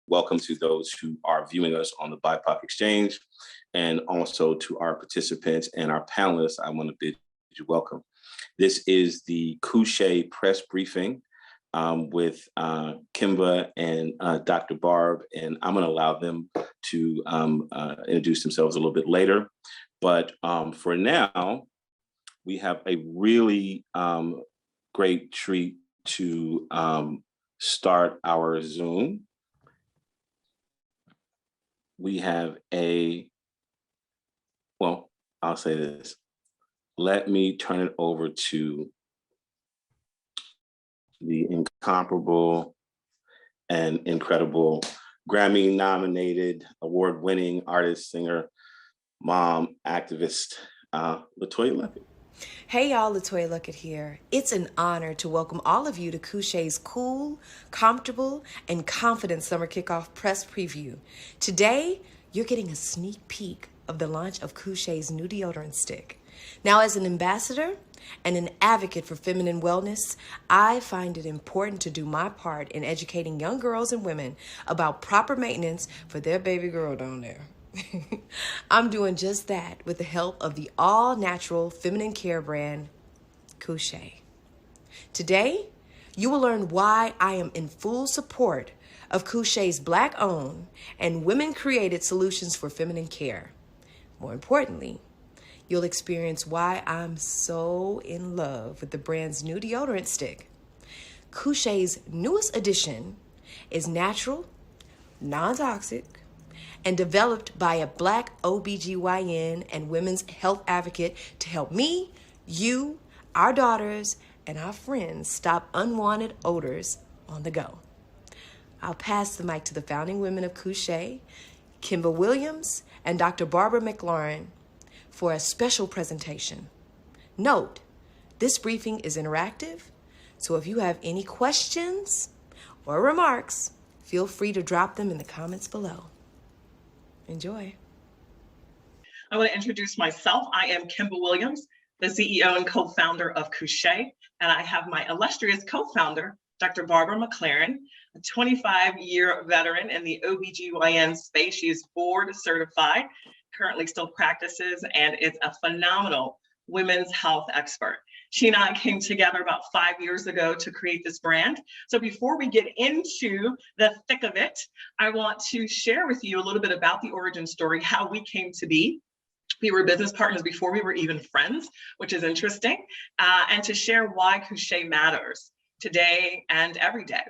welcome to those who are viewing us on the BIPOC Exchange, and also to our participants and our panelists. I want to bid you welcome. This is the koo-SHAY press briefing with Kimba and Dr. Barb, and I'm going to allow them to introduce themselves a little bit later. But for now, we have a really great treat to start our Zoom. We have well, I'll say this. Let me turn it over to the incomparable and incredible Grammy-nominated, award-winning artist, singer, mom, activist, LeToya Luckett. Hey y'all, LeToya Luckett here. It's an honor to welcome all of you to Kushay's cool, comfortable, and confident summer kickoff press preview. Today, you're getting a sneak peek of the launch of Kushay's new deodorant stick. Now, as an ambassador and an advocate for feminine wellness, I find it important to do my part in educating young girls and women about proper maintenance for their baby girl down there. I'm doing just that with the help of the all-natural feminine care brand, Kushae. Today, you will learn why I am in full support of Kushay's Black-owned and women-created solutions for feminine care. More importantly, you'll experience why I'm so in love with the brand's new deodorant stick. Kushay's newest addition is natural, non-toxic, and developed by a Black OBGYN and women's health advocate to help me, you, our daughters, and our friends stop unwanted odors on the go. I'll pass the mic to the founding women of Kushae, Kimba Williams and Dr. Barbaraclaren, for a special presentation. Note, this briefing is interactive, so if you have any questions or remarks, feel free to drop them in the comments below. Enjoy. I want to introduce myself. I am Kimba Williams, the CEO and co-founder of Kushae, and I have my illustrious co-founder, Dr. Barbaraclaren, a 25-year veteran in the OBGYN space. She is board certified, currently still practices, and is a phenomenal women's health expert. She and I came together about 5 years ago to create this brand. So before we get into the thick of it, I want to share with you a little bit about the origin story, how we came to be. We were business partners before we were even friends, which is interesting, and to share why Kushae matters today and every day.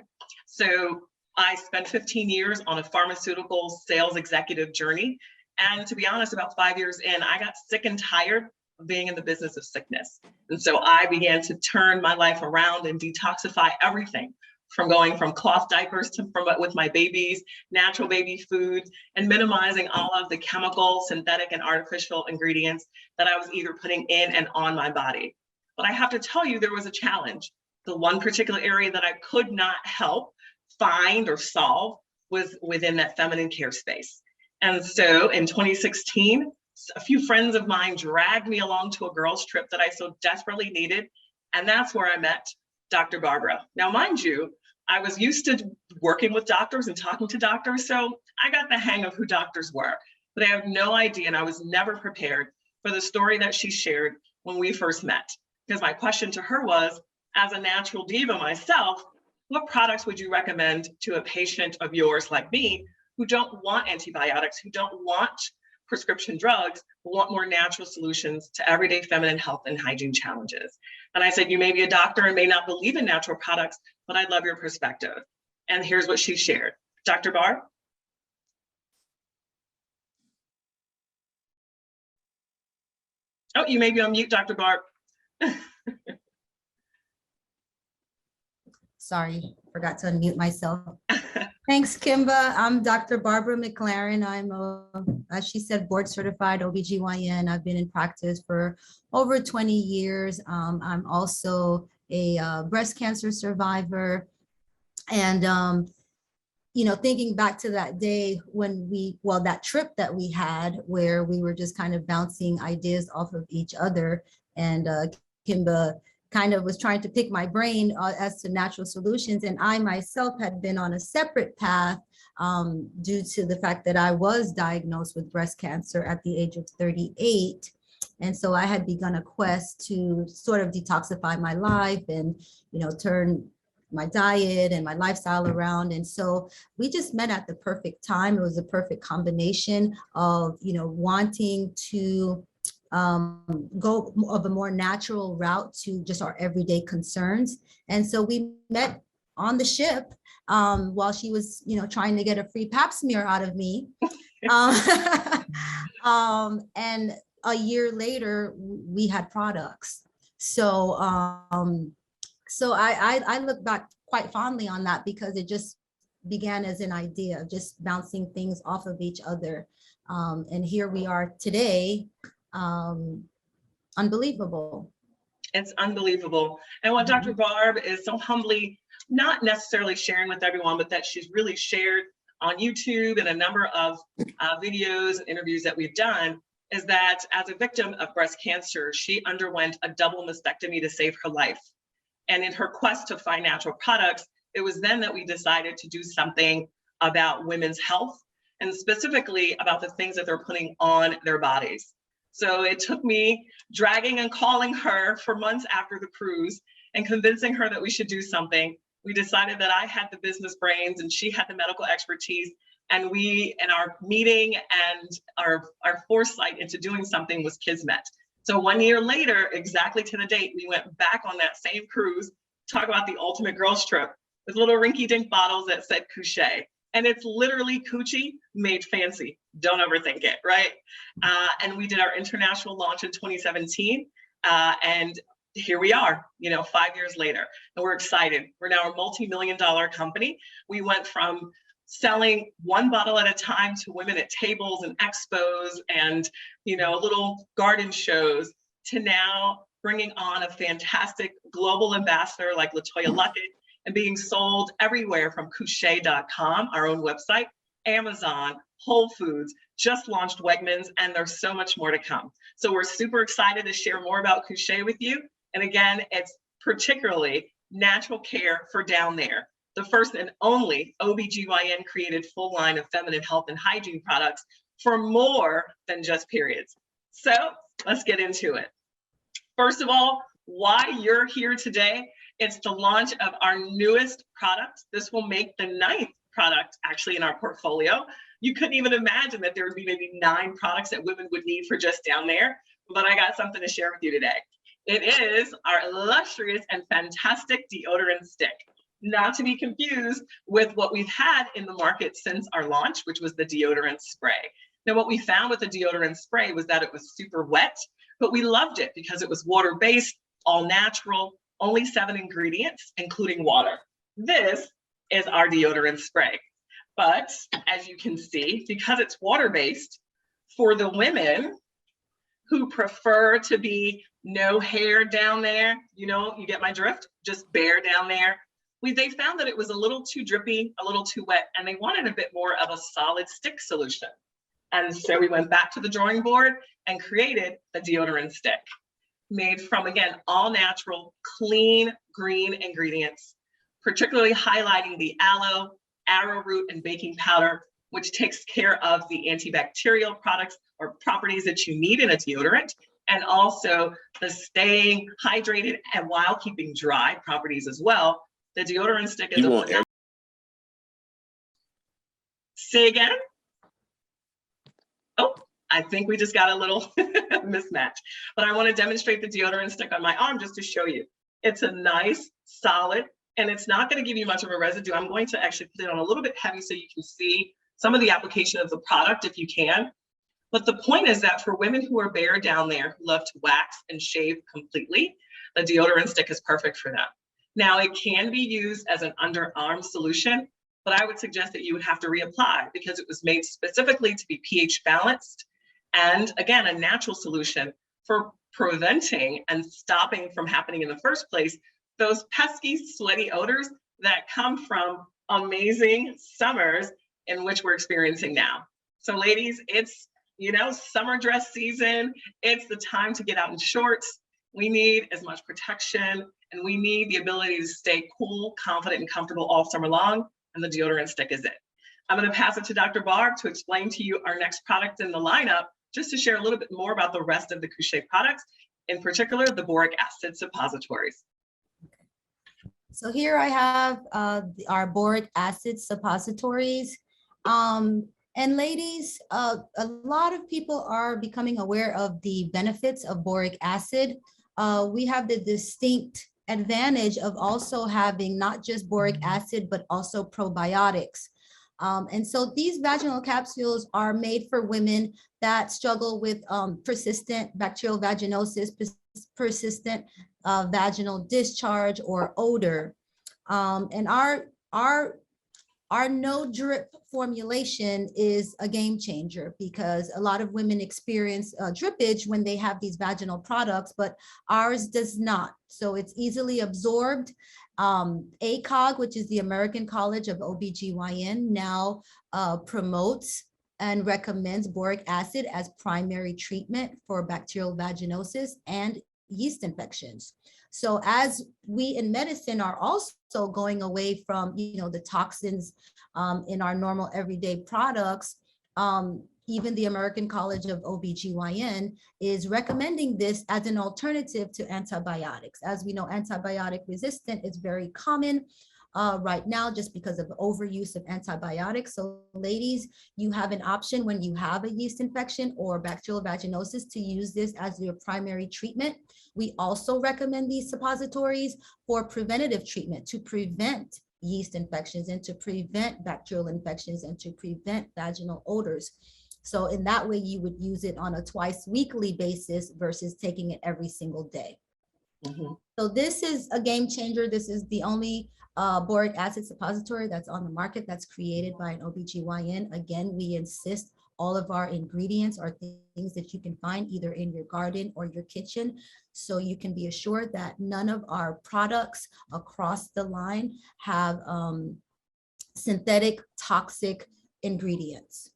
So I spent 15 years on a pharmaceutical sales executive journey. And to be honest, about 5 years in, I got sick and tired of being in the business of sickness. And so I began to turn my life around and detoxify everything from going from cloth diapers to with my babies, natural baby foods, and minimizing all of the chemical, synthetic, and artificial ingredients that I was either putting in and on my body. But I have to tell you, there was a challenge. The one particular area that I could not help find or solve was within that feminine care space. And so in 2016, a few friends of mine dragged me along to a girls' trip that I so desperately needed. And that's where I met Dr. Barbara. Now, mind you, I was used to working with doctors and talking to doctors, so I got the hang of who doctors were. But I have no idea, and I was never prepared for the story that she shared when we first met. Because my question to her was, as a natural diva myself, what products would you recommend to a patient of yours like me who don't want antibiotics, who don't want prescription drugs, but want more natural solutions to everyday feminine health and hygiene challenges? And I said, you may be a doctor and may not believe in natural products, but I'd love your perspective. And here's what she shared. Dr. Barb? Oh, you may be on mute, Dr. Barb. Sorry, forgot to unmute myself. Thanks, Kimba. I'm Dr. Barbaraclaren. I'm, as she said, board certified OBGYN. I've been in practice for over 20 years. I'm also a breast cancer survivor. And, you know, thinking back to that day when that trip that we had where we were just kind of bouncing ideas off of each other, and Kimba kind of was trying to pick my brain as to natural solutions. And I myself had been on a separate path due to the fact that I was diagnosed with breast cancer at the age of 38. And so I had begun a quest to sort of detoxify my life and, turn my diet and my lifestyle around. And so we just met at the perfect time. It was a perfect combination of, wanting to go of a more natural route to just our everyday concerns. And so we met on the ship while she was, trying to get a free pap smear out of me. And a year later, we had products. So I look back quite fondly on that because it just began as an idea of just bouncing things off of each other. And here we are today. Unbelievable. It's unbelievable. And what Dr. Barb is so humbly not necessarily sharing with everyone, but that she's really shared on YouTube and a number of videos and interviews that we've done, is that as a victim of breast cancer, she underwent a double mastectomy to save her life. And in her quest to find natural products, it was then that we decided to do something about women's health and specifically about the things that they're putting on their bodies. So it took me dragging and calling her for months after the cruise and convincing her that we should do something. We decided that I had the business brains and she had the medical expertise. And we, in our meeting and our foresight into doing something was kismet. So 1 year later, exactly to the date, we went back on that same cruise, talk about the ultimate girls trip with little rinky-dink bottles that said Kushae. And it's literally coochie made fancy. Don't overthink it, right? And we did our international launch in 2017. And here we are, 5 years later, and we're excited. We're now a multi-million-dollar company. We went from selling one bottle at a time to women at tables and expos and, little garden shows, to now bringing on a fantastic global ambassador like LeToya Luckett and being sold everywhere from koo-SHAY.com, our own website, Amazon, Whole Foods, just launched Wegmans, and there's so much more to come. So we're super excited to share more about Kushae with you. And again, it's particularly natural care for down there. The first and only OBGYN created full line of feminine health and hygiene products for more than just periods. So let's get into it. First of all, why you're here today, it's the launch of our newest product. This will make the 9th product actually in our portfolio. You couldn't even imagine that there would be maybe 9 products that women would need for just down there, but I got something to share with you today. It is our illustrious and fantastic deodorant stick, not to be confused with what we've had in the market since our launch, which was the deodorant spray. Now, what we found with the deodorant spray was that it was super wet, but we loved it because it was water-based, all natural, only 7 ingredients, including water. This is our deodorant spray. But as you can see, because it's water-based, for the women who prefer to be no hair down there, you get my drift, just bare down there, they found that it was a little too drippy, a little too wet, and they wanted a bit more of a solid stick solution. And so we went back to the drawing board and created the deodorant stick, made from, again, all natural, clean, green ingredients, particularly highlighting the aloe, arrowroot, and baking powder, which takes care of the antibacterial products or properties that you need in a deodorant, and also the staying hydrated and while keeping dry properties as well. The deodorant stick is Say again? Oh, I think we just got a little mismatch, but I want to demonstrate the deodorant stick on my arm just to show you. It's a nice, solid, and it's not going to give you much of a residue. I'm going to actually put it on a little bit heavy so you can see some of the application of the product if you can. But the point is that for women who are bare down there, who love to wax and shave completely, the deodorant stick is perfect for them. Now, it can be used as an underarm solution, but I would suggest that you would have to reapply because it was made specifically to be pH balanced. And again, a natural solution for preventing and stopping from happening in the first place, those pesky, sweaty odors that come from amazing summers in which we're experiencing now. So ladies, it's, summer dress season. It's the time to get out in shorts. We need as much protection and we need the ability to stay cool, confident, and comfortable all summer long. And the deodorant stick is it. I'm going to pass it to Dr. Barb to explain to you our next product in the lineup, just to share a little bit more about the rest of the Kushae products, in particular, the boric acid suppositories. So here I have our boric acid suppositories. And ladies, a lot of people are becoming aware of the benefits of boric acid. We have the distinct advantage of also having not just boric acid, but also probiotics. And so these vaginal capsules are made for women that struggle with persistent bacterial vaginosis, persistent vaginal discharge or odor. And our no drip formulation is a game changer, because a lot of women experience drippage when they have these vaginal products, but ours does not. So it's easily absorbed. ACOG, which is the American College of OBGYN, now promotes and recommends boric acid as primary treatment for bacterial vaginosis and yeast infections. So as we in medicine are also going away from, the toxins in our normal everyday products, even the American College of OBGYN is recommending this as an alternative to antibiotics. As we know, antibiotic resistant is very common right now just because of overuse of antibiotics. So ladies, you have an option when you have a yeast infection or bacterial vaginosis to use this as your primary treatment. We also recommend these suppositories for preventative treatment to prevent yeast infections and to prevent bacterial infections and to prevent vaginal odors. So in that way, you would use it on a twice weekly basis versus taking it every single day. Mm-hmm. So this is a game changer. This is the only boric acid suppository that's on the market that's created by an OBGYN. Again, we insist all of our ingredients are things that you can find either in your garden or your kitchen. So you can be assured that none of our products across the line have synthetic toxic ingredients.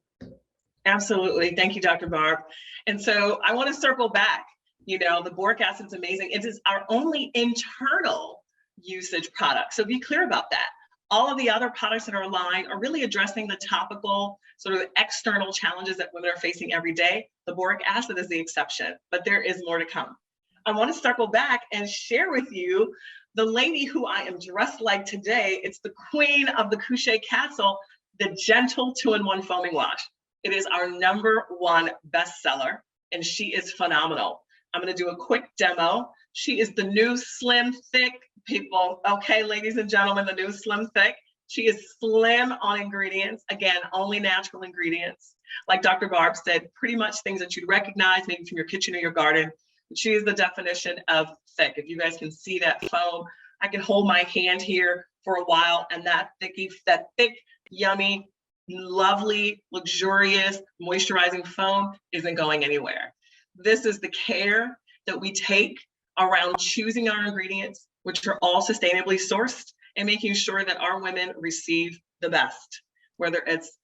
Absolutely. Thank you, Dr. Barb. And so I want to circle back. The boric acid is amazing. It is our only internal usage product. So be clear about that. All of the other products in our line are really addressing the topical sort of external challenges that women are facing every day. The boric acid is the exception, but there is more to come. I want to circle back and share with you the lady who I am dressed like today. It's the queen of the Kushae capsule, the Gentle 2-in-1 Foaming Wash. It is our #1 bestseller, and she is phenomenal. I'm going to do a quick demo. She is the new Slim Thick, people. Okay, ladies and gentlemen, the new Slim Thick. She is slim on ingredients. Again, only natural ingredients. Like Dr. Barb said, pretty much things that you'd recognize maybe from your kitchen or your garden. She is the definition of thick. If you guys can see that foam, I can hold my hand here for a while, and that thick, yummy, lovely, luxurious, moisturizing foam isn't going anywhere. This is the care that we take around choosing our ingredients, which are all sustainably sourced, and making sure that our women receive the best, whether it's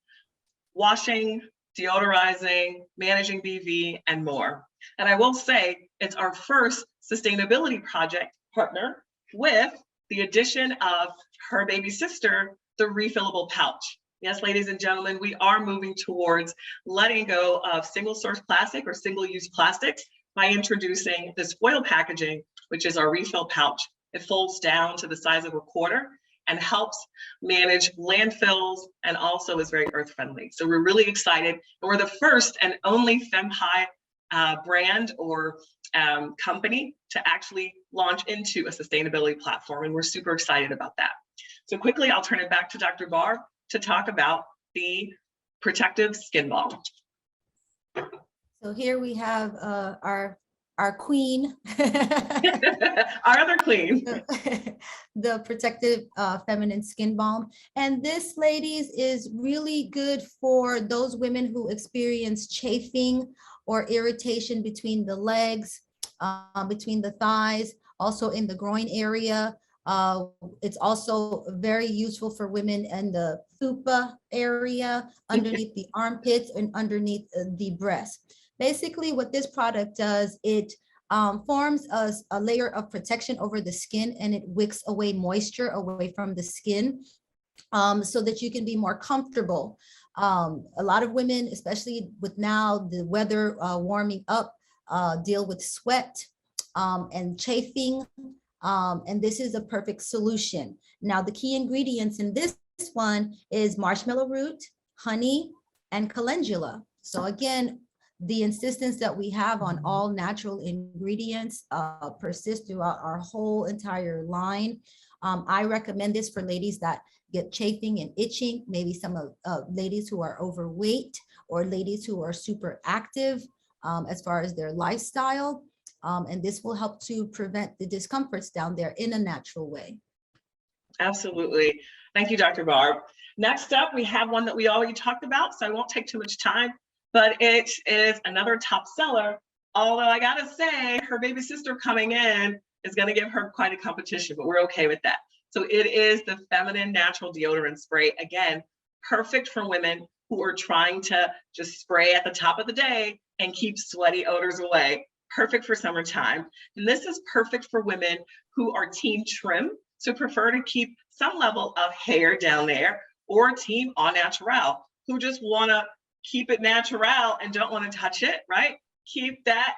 washing, deodorizing, managing BV, and more. And I will say it's our first sustainability project partner with the addition of her baby sister, the refillable pouch. Yes, ladies and gentlemen, we are moving towards letting go of single-source plastic or single-use plastics by introducing this foil packaging, which is our refill pouch. It folds down to the size of a quarter and helps manage landfills and also is very earth-friendly. So we're really excited. And we're the first and only FemHi brand or company to actually launch into a sustainability platform, and we're super excited about that. So quickly, I'll turn it back to Dr. Barb to talk about the protective skin balm. So here we have our queen. Our other queen. The protective feminine skin balm. And this, ladies, is really good for those women who experience chafing or irritation between the legs, between the thighs, also in the groin area. It's also very useful for women in the fupa area, underneath the armpits and underneath the breast. Basically, what this product does, it forms a layer of protection over the skin, and it wicks away moisture away from the skin. so that you can be more comfortable. A lot of women, especially with now the weather warming up, deal with sweat and chafing, and this is a perfect solution. Now, the key ingredients in this one is marshmallow root, honey, and calendula. So again, the insistence that we have on all natural ingredients persists throughout our whole entire line. I recommend this for ladies that get chafing and itching, maybe some of ladies who are overweight or ladies who are super active as far as their lifestyle. And this will help to prevent the discomforts down there in a natural way. Absolutely. Thank you, Dr. Barb. Next up, we have one that we already talked about, so I won't take too much time, but it is another top seller. Although I gotta say, her baby sister coming in is gonna give her quite a competition, but we're okay with that. So it is the Feminine Natural Deodorant Spray. Again, perfect for women who are trying to just spray at the top of the day and keep sweaty odors away. Perfect for summertime. And this is perfect for women who are team trim, so prefer to keep some level of hair down there, or team au naturel, who just wanna keep it natural and don't wanna touch it, right? Keep that,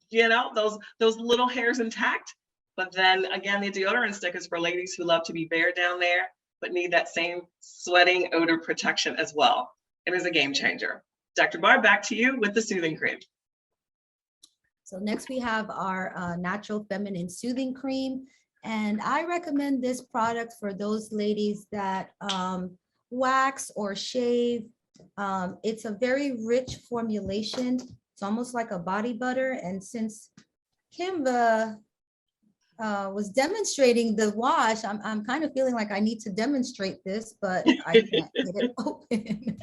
you know, those little hairs intact. But then again, the deodorant stick is for ladies who love to be bare down there, but need that same sweating odor protection as well. It is a game changer. Dr. Barb, back to you with the soothing cream. So next we have our natural feminine soothing cream. And I recommend this product for those ladies that wax or shave. It's a very rich formulation. It's almost like a body butter. And since Kimba was demonstrating the wash, I'm kind of feeling like I need to demonstrate this, but I can't get it open.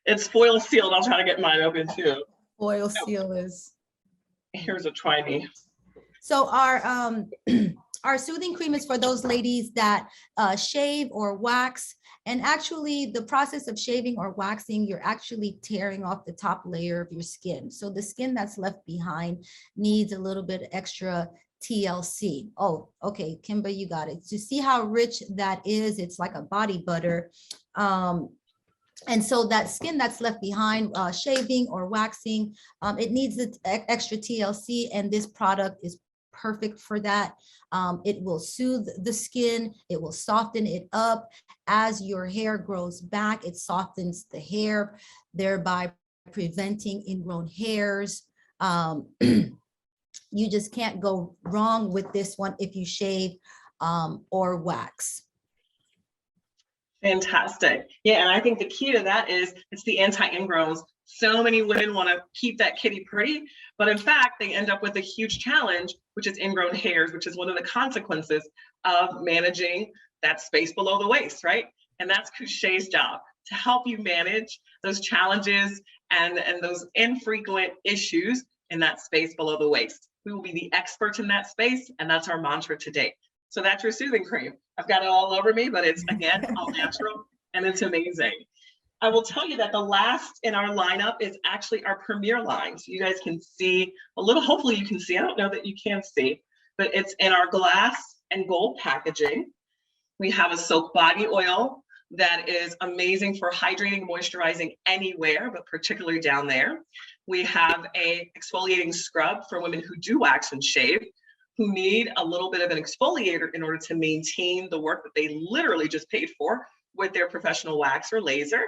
It's foil sealed. I'll try to get mine open too. Foil seal is. Here's a try me. So our soothing cream is for those ladies that shave or wax. And actually the process of shaving or waxing, you're actually tearing off the top layer of your skin. So the skin that's left behind needs a little bit extra TLC. Oh, okay, Kimber, you got it. To see how rich that is, it's like a body butter. And so that skin that's left behind, shaving or waxing, it needs the extra TLC, and this product is perfect for that. It will soothe the skin, it will soften it up. As your hair grows back, it softens the hair, thereby preventing ingrown hairs. You just can't go wrong with this one if you shave or wax. Fantastic. Yeah, and I think the key to that is it's the anti-ingrowns. So many women want to keep that kitty pretty, but in fact, they end up with a huge challenge, which is ingrown hairs, which is one of the consequences of managing that space below the waist, right? And that's Kushae's job, to help you manage those challenges and those infrequent issues in that space below the waist. We will be the experts in that space, and that's our mantra today. So that's your soothing cream. I've got it all over me, but it's, again, all natural, and it's amazing. I will tell you that the last in our lineup is actually our Premier line. So you guys can see a little, hopefully you can see, I don't know that you can see, but it's in our glass and gold packaging. We have a soap body oil that is amazing for hydrating, moisturizing anywhere, but particularly down there. We have a exfoliating scrub for women who do wax and shave, who need a little bit of an exfoliator in order to maintain the work that they literally just paid for with their professional wax or laser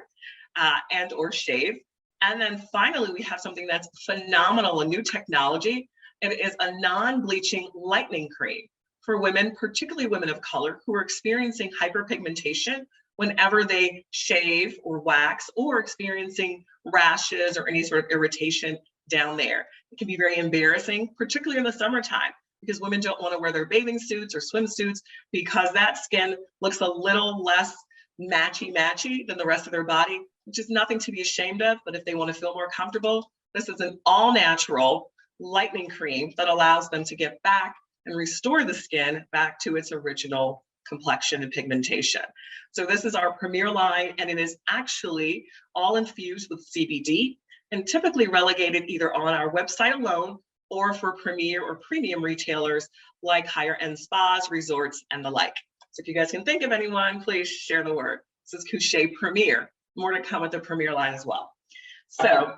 and or shave. And then finally, we have something that's phenomenal, a new technology. It is a non-bleaching lightening cream for women, particularly women of color, who are experiencing hyperpigmentation whenever they shave or wax, or experiencing rashes or any sort of irritation down there. It can be very embarrassing, particularly in the summertime, because women don't want to wear their bathing suits or swimsuits because that skin looks a little less matchy than the rest of their body, which is nothing to be ashamed of. But if they want to feel more comfortable, this is an all natural lightening cream that allows them to get back and restore the skin back to its original complexion and pigmentation. So this is our Premier line, and it is actually all infused with CBD and typically relegated either on our website alone or for premier or premium retailers like higher end spas, resorts, and the like. So if you guys can think of anyone, please share the word. This is Kushae Premier. More to come with the Premier line as well. So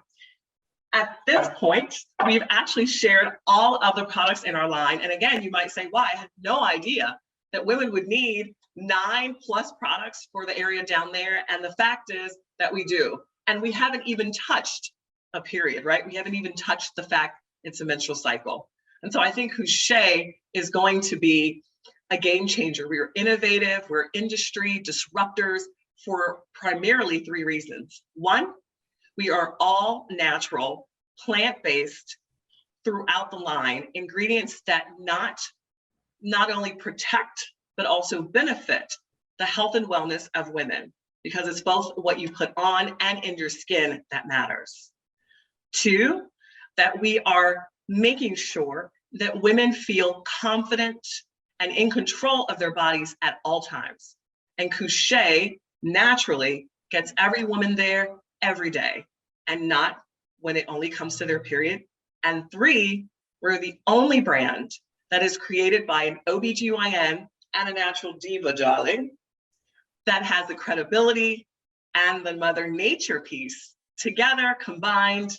at this point, we've actually shared all of the products in our line. And again, you might say, wow, I had no idea that women would need 9+ products for the area down there. And the fact is that we do. And we haven't even touched a period, right? We haven't even touched the fact it's a menstrual cycle. And so I think Kushae is going to be a game changer. We are innovative, we're industry disruptors for primarily 3 reasons. 1, we are all natural, plant-based throughout the line, ingredients that not only protect, but also benefit the health and wellness of women, because it's both what you put on and in your skin that matters. 2, that we are making sure that women feel confident and in control of their bodies at all times. And Kushae naturally gets every woman there every day, and not when it only comes to their period. And 3, we're the only brand that is created by an OBGYN and a natural diva, darling, that has the credibility and the Mother Nature piece together, combined,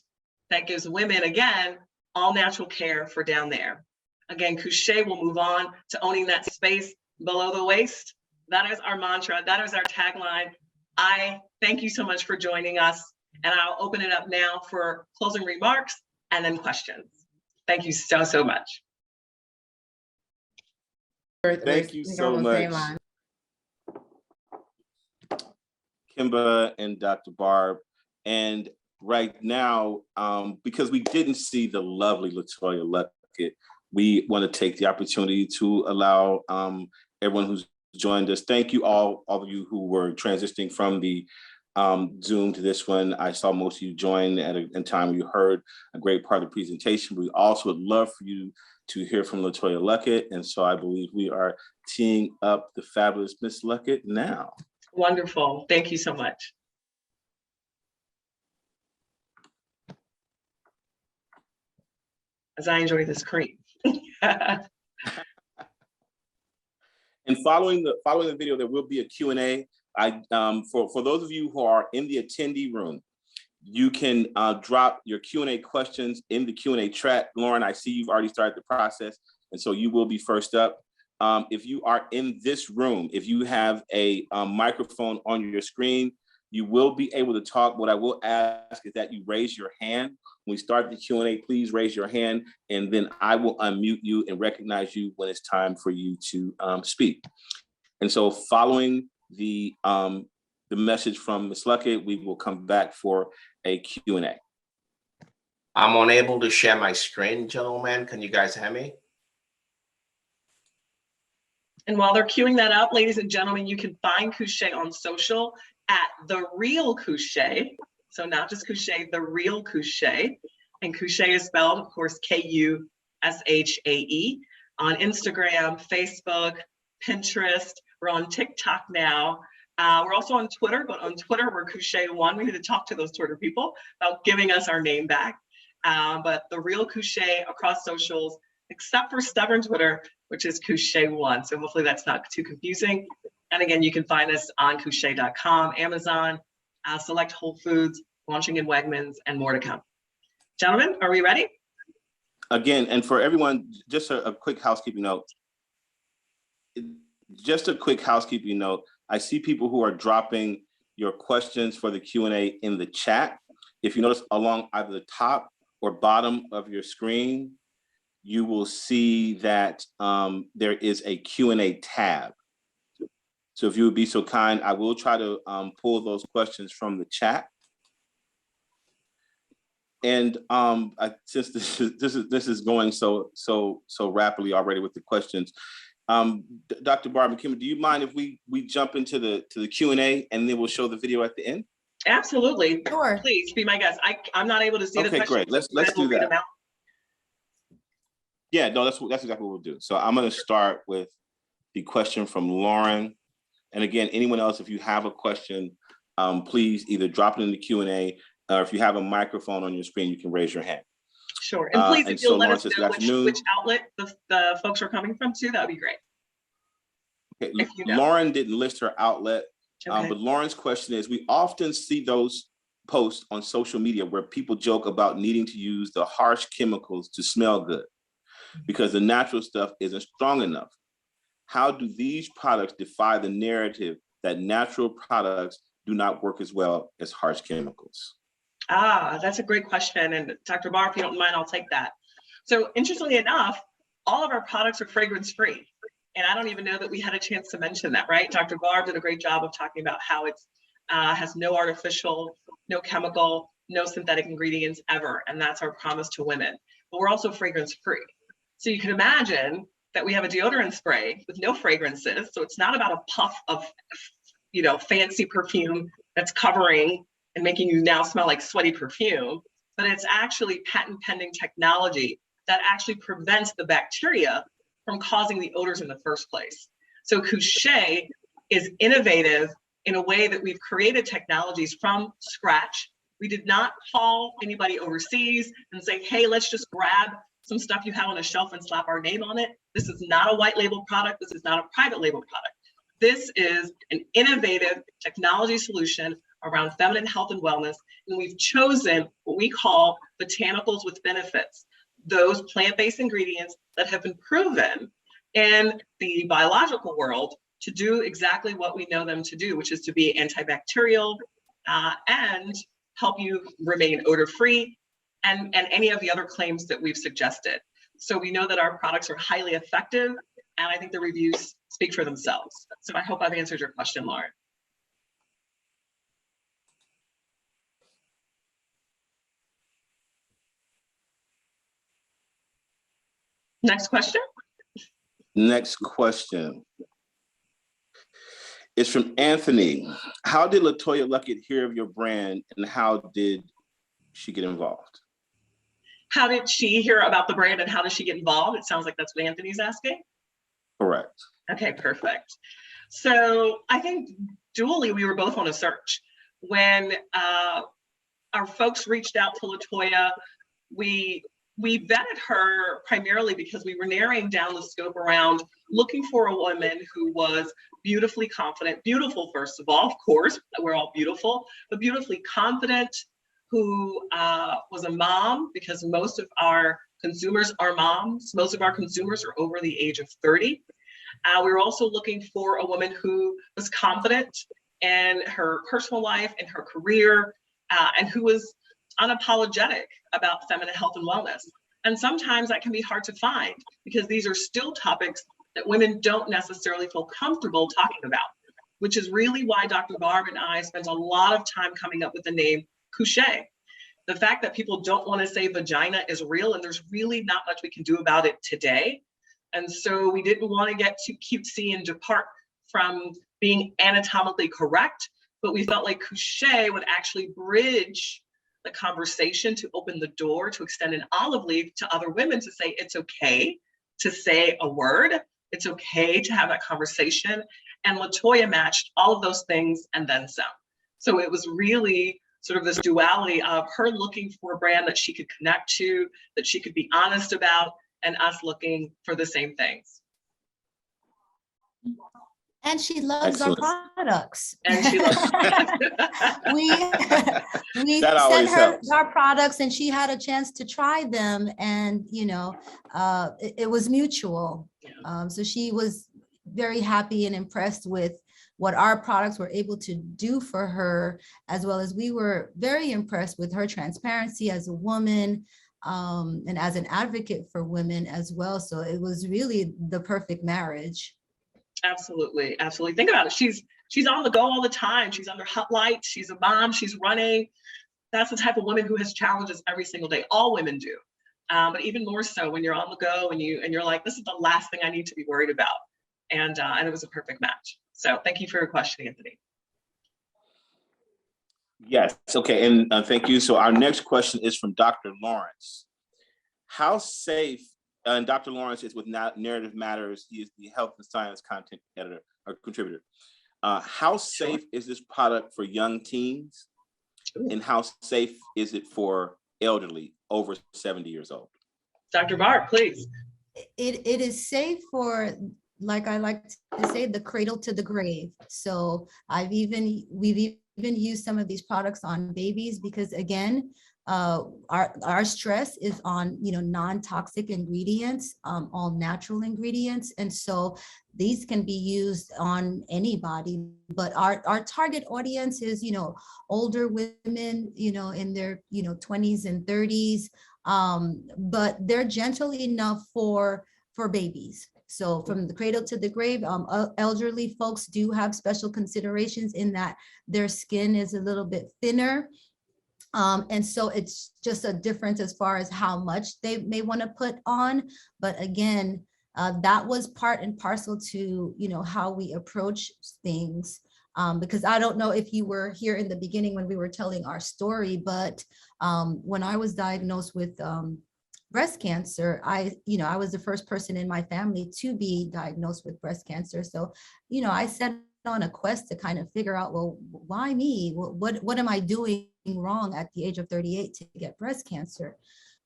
that gives women, again, all natural care for down there. Again, Kushae will move on to owning that space below the waist. That is our mantra, that is our tagline. I thank you so much for joining us, and I'll open it up now for closing remarks and then questions. Thank you so, so much. Thank you so much, Kimba and Dr. Barb. And right now, because we didn't see the lovely LeToya Luckett, we want to take the opportunity to allow everyone who's joined us. Thank you all of you who were transitioning from the Zoom to this one. I saw most of you join at a time you heard a great part of the presentation. We also would love for you to hear from LeToya Luckett. And so I believe we are teeing up the fabulous Miss Luckett now. Wonderful. Thank you so much. As I enjoy this cream. And following the video, there will be a Q&A. For those of you who are in the attendee room, you can drop your Q&A questions in the Q&A chat. Lauren, I see you've already started the process, and so you will be first up. If you are in this room, if you have a microphone on your screen, you will be able to talk. What I will ask is that you raise your hand. When we start the Q&A, please raise your hand, and then I will unmute you and recognize you when it's time for you to speak. And so following the message from Ms. Luckett, we will come back for a Q&A. I'm unable to share my screen, gentlemen. Can you guys hear me? And while they're queuing that up, ladies and gentlemen, you can find Kushae on social at The Real Kushae. So not just Kushae, The Real Kushae. And Kushae is spelled, of course, Kushae, on Instagram, Facebook, Pinterest. We're on TikTok now. We're also on Twitter, but on Twitter, we're Kushae1. We need to talk to those Twitter people about giving us our name back. But The Real Kushae across socials, except for stubborn Twitter, which is Kushae1. So hopefully that's not too confusing. And again, you can find us on kushae.com, Amazon, select Whole Foods, launching in Wegmans, and more to come. Gentlemen, are we ready? Again, and for everyone, just a quick housekeeping note. I see people who are dropping your questions for the Q&A in the chat. If you notice along either the top or bottom of your screen, you will see that there is a Q&A tab. So if you would be so kind, I will try to pull those questions from the chat. And since this is going so rapidly already with the questions, Dr. Barb and Kim, do you mind if we jump into the Q&A and then we'll show the video at the end? Absolutely. Sure. Please be my guest. I'm not able to see the questions. Okay, great. Let's do that. Yeah, no, that's exactly what we'll do. So I'm going to start with the question from Lauren. And again, anyone else, if you have a question, please either drop it in the Q&A, or if you have a microphone on your screen, you can raise your hand. Sure. And please, if you'll let us know which which outlet the folks are coming from too, that would be great. Okay. if you know. Lauren didn't list her outlet, Okay. but Lauren's question is, we often see those posts on social media where people joke about needing to use the harsh chemicals to smell good because the natural stuff isn't strong enough. How do these products defy the narrative that natural products do not work as well as harsh chemicals? That's a great question. And Dr. Barr, if you don't mind, I'll take that. So interestingly enough, all of our products are fragrance free. And I don't even know that we had a chance to mention that, right? Dr. Barr did a great job of talking about how it's has no artificial, no chemical, no synthetic ingredients ever. And that's our promise to women. But we're also fragrance free. So you can imagine that we have a deodorant spray with no fragrances. So it's not about a puff of, fancy perfume that's covering and making you now smell like sweaty perfume, but it's actually patent pending technology that actually prevents the bacteria from causing the odors in the first place. So koo-SHAY is innovative in a way that we've created technologies from scratch. We did not call anybody overseas and say, hey, let's just grab some stuff you have on a shelf and slap our name on it. This is not a white label product. This is not a private label product. This is an innovative technology solution around feminine health and wellness. And we've chosen what we call botanicals with benefits, those plant-based ingredients that have been proven in the biological world to do exactly what we know them to do, which is to be antibacterial and help you remain odor-free and any of the other claims that we've suggested. So we know that our products are highly effective, and I think the reviews speak for themselves. So I hope I've answered your question, Lauren. Next question. Next question is from Anthony. How did LeToya Luckett hear of your brand, and how did she get involved? How did she hear about the brand and how does she get involved? It sounds like that's what Anthony's asking. Correct. Okay, perfect. So I think dually we were both on a search. When our folks reached out to LeToya, we vetted her primarily because we were narrowing down the scope around looking for a woman who was beautifully confident, beautiful first of all, of course, we're all beautiful, but beautifully confident, who was a mom, because most of our consumers are moms. Most of our consumers are over the age of 30. We were also looking for a woman who was confident in her personal life and her career, and who was unapologetic about feminine health and wellness. And sometimes that can be hard to find because these are still topics that women don't necessarily feel comfortable talking about, which is really why Dr. Barb and I spent a lot of time coming up with the name koo-SHAY. The fact that people don't want to say vagina is real, and there's really not much we can do about it today. And so we didn't want to get too cutesy and depart from being anatomically correct, but we felt like koo-SHAY would actually bridge the conversation to open the door, to extend an olive leaf to other women to say it's okay to say a word, it's okay to have that conversation. And LeToya matched all of those things and then some. So it was really sort of this duality of her looking for a brand that she could connect to, that she could be honest about, and us looking for the same things. And she loves Excellent. our products. And she loves we That always sent her helps. our products and she had a chance to try them, and it was mutual. So she was very happy and impressed with what our products were able to do for her, as well as we were very impressed with her transparency as a woman, and as an advocate for women as well. So it was really the perfect marriage. Absolutely, absolutely. Think about it. She's on the go all the time. She's under hot lights. She's a mom. She's running. That's the type of woman who has challenges every single day. All women do, but even more so when you're on the go and you're like, this is the last thing I need to be worried about. And it was a perfect match. So thank you for your question, Anthony. Yes. Okay. And thank you. So our next question is from Dr. Lawrence. How safe? And Dr. Lawrence is with Narrative Matters. He is the health and science content editor or contributor. How safe is this product for young teens? And how safe is it for elderly over 70 years old? Dr. Barb, please. It is safe for like I like to say, the cradle to the grave. So we've even used some of these products on babies because, again, our stress is on, non-toxic ingredients, all natural ingredients. And so these can be used on anybody, but our target audience is, older women, in their, 20s and 30s. But they're gentle enough for babies. So from the cradle to the grave, elderly folks do have special considerations in that their skin is a little bit thinner. And so it's just a difference as far as how much they may want to put on. But again, that was part and parcel to, how we approach things. Because I don't know if you were here in the beginning when we were telling our story, but when I was diagnosed with breast cancer, I was the first person in my family to be diagnosed with breast cancer. So, I set on a quest to kind of figure out, well, why me? What am I doing wrong at the age of 38 to get breast cancer?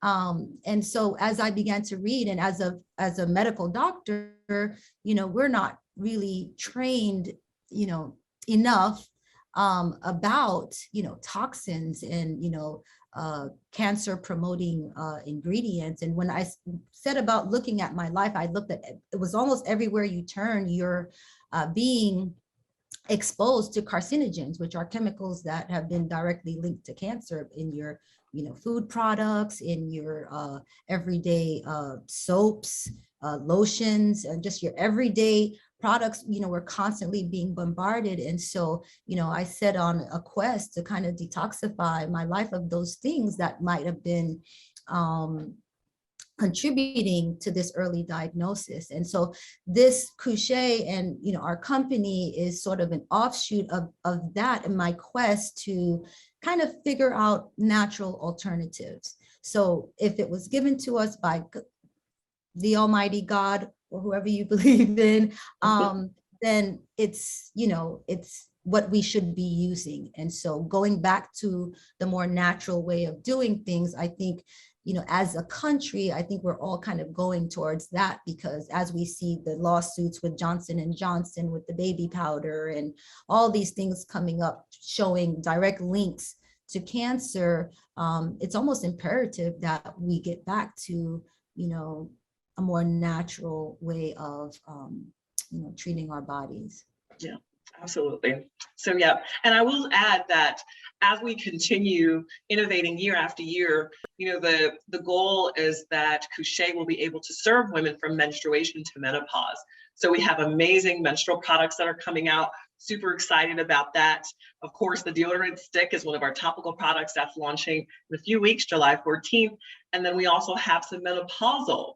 And so as I began to read, and as a medical doctor, we're not really trained, enough about, toxins and, cancer promoting ingredients. And when I set about looking at my life, I looked at it was almost everywhere you turn, you're being exposed to carcinogens, which are chemicals that have been directly linked to cancer in your, food products, in your everyday soaps, lotions, and just your everyday products. We're constantly being bombarded. And so, I set on a quest to kind of detoxify my life of those things that might have been contributing to this early diagnosis. And so this Kushae and our company is sort of an offshoot of that, in my quest to kind of figure out natural alternatives. So if it was given to us by the Almighty God or whoever you believe in, then it's what we should be using. And so going back to the more natural way of doing things, I think, as a country, I think we're all kind of going towards that, because as we see the lawsuits with Johnson and Johnson with the baby powder and all these things coming up showing direct links to cancer, it's almost imperative that we get back to, a more natural way of, treating our bodies. Yeah, absolutely. So yeah, and I will add that as we continue innovating year after year, the goal is that Kushae will be able to serve women from menstruation to menopause. So we have amazing menstrual products that are coming out. Super excited about that. Of course, the Deodorant Stick is one of our topical products that's launching in a few weeks, July 14th. And then we also have some menopausal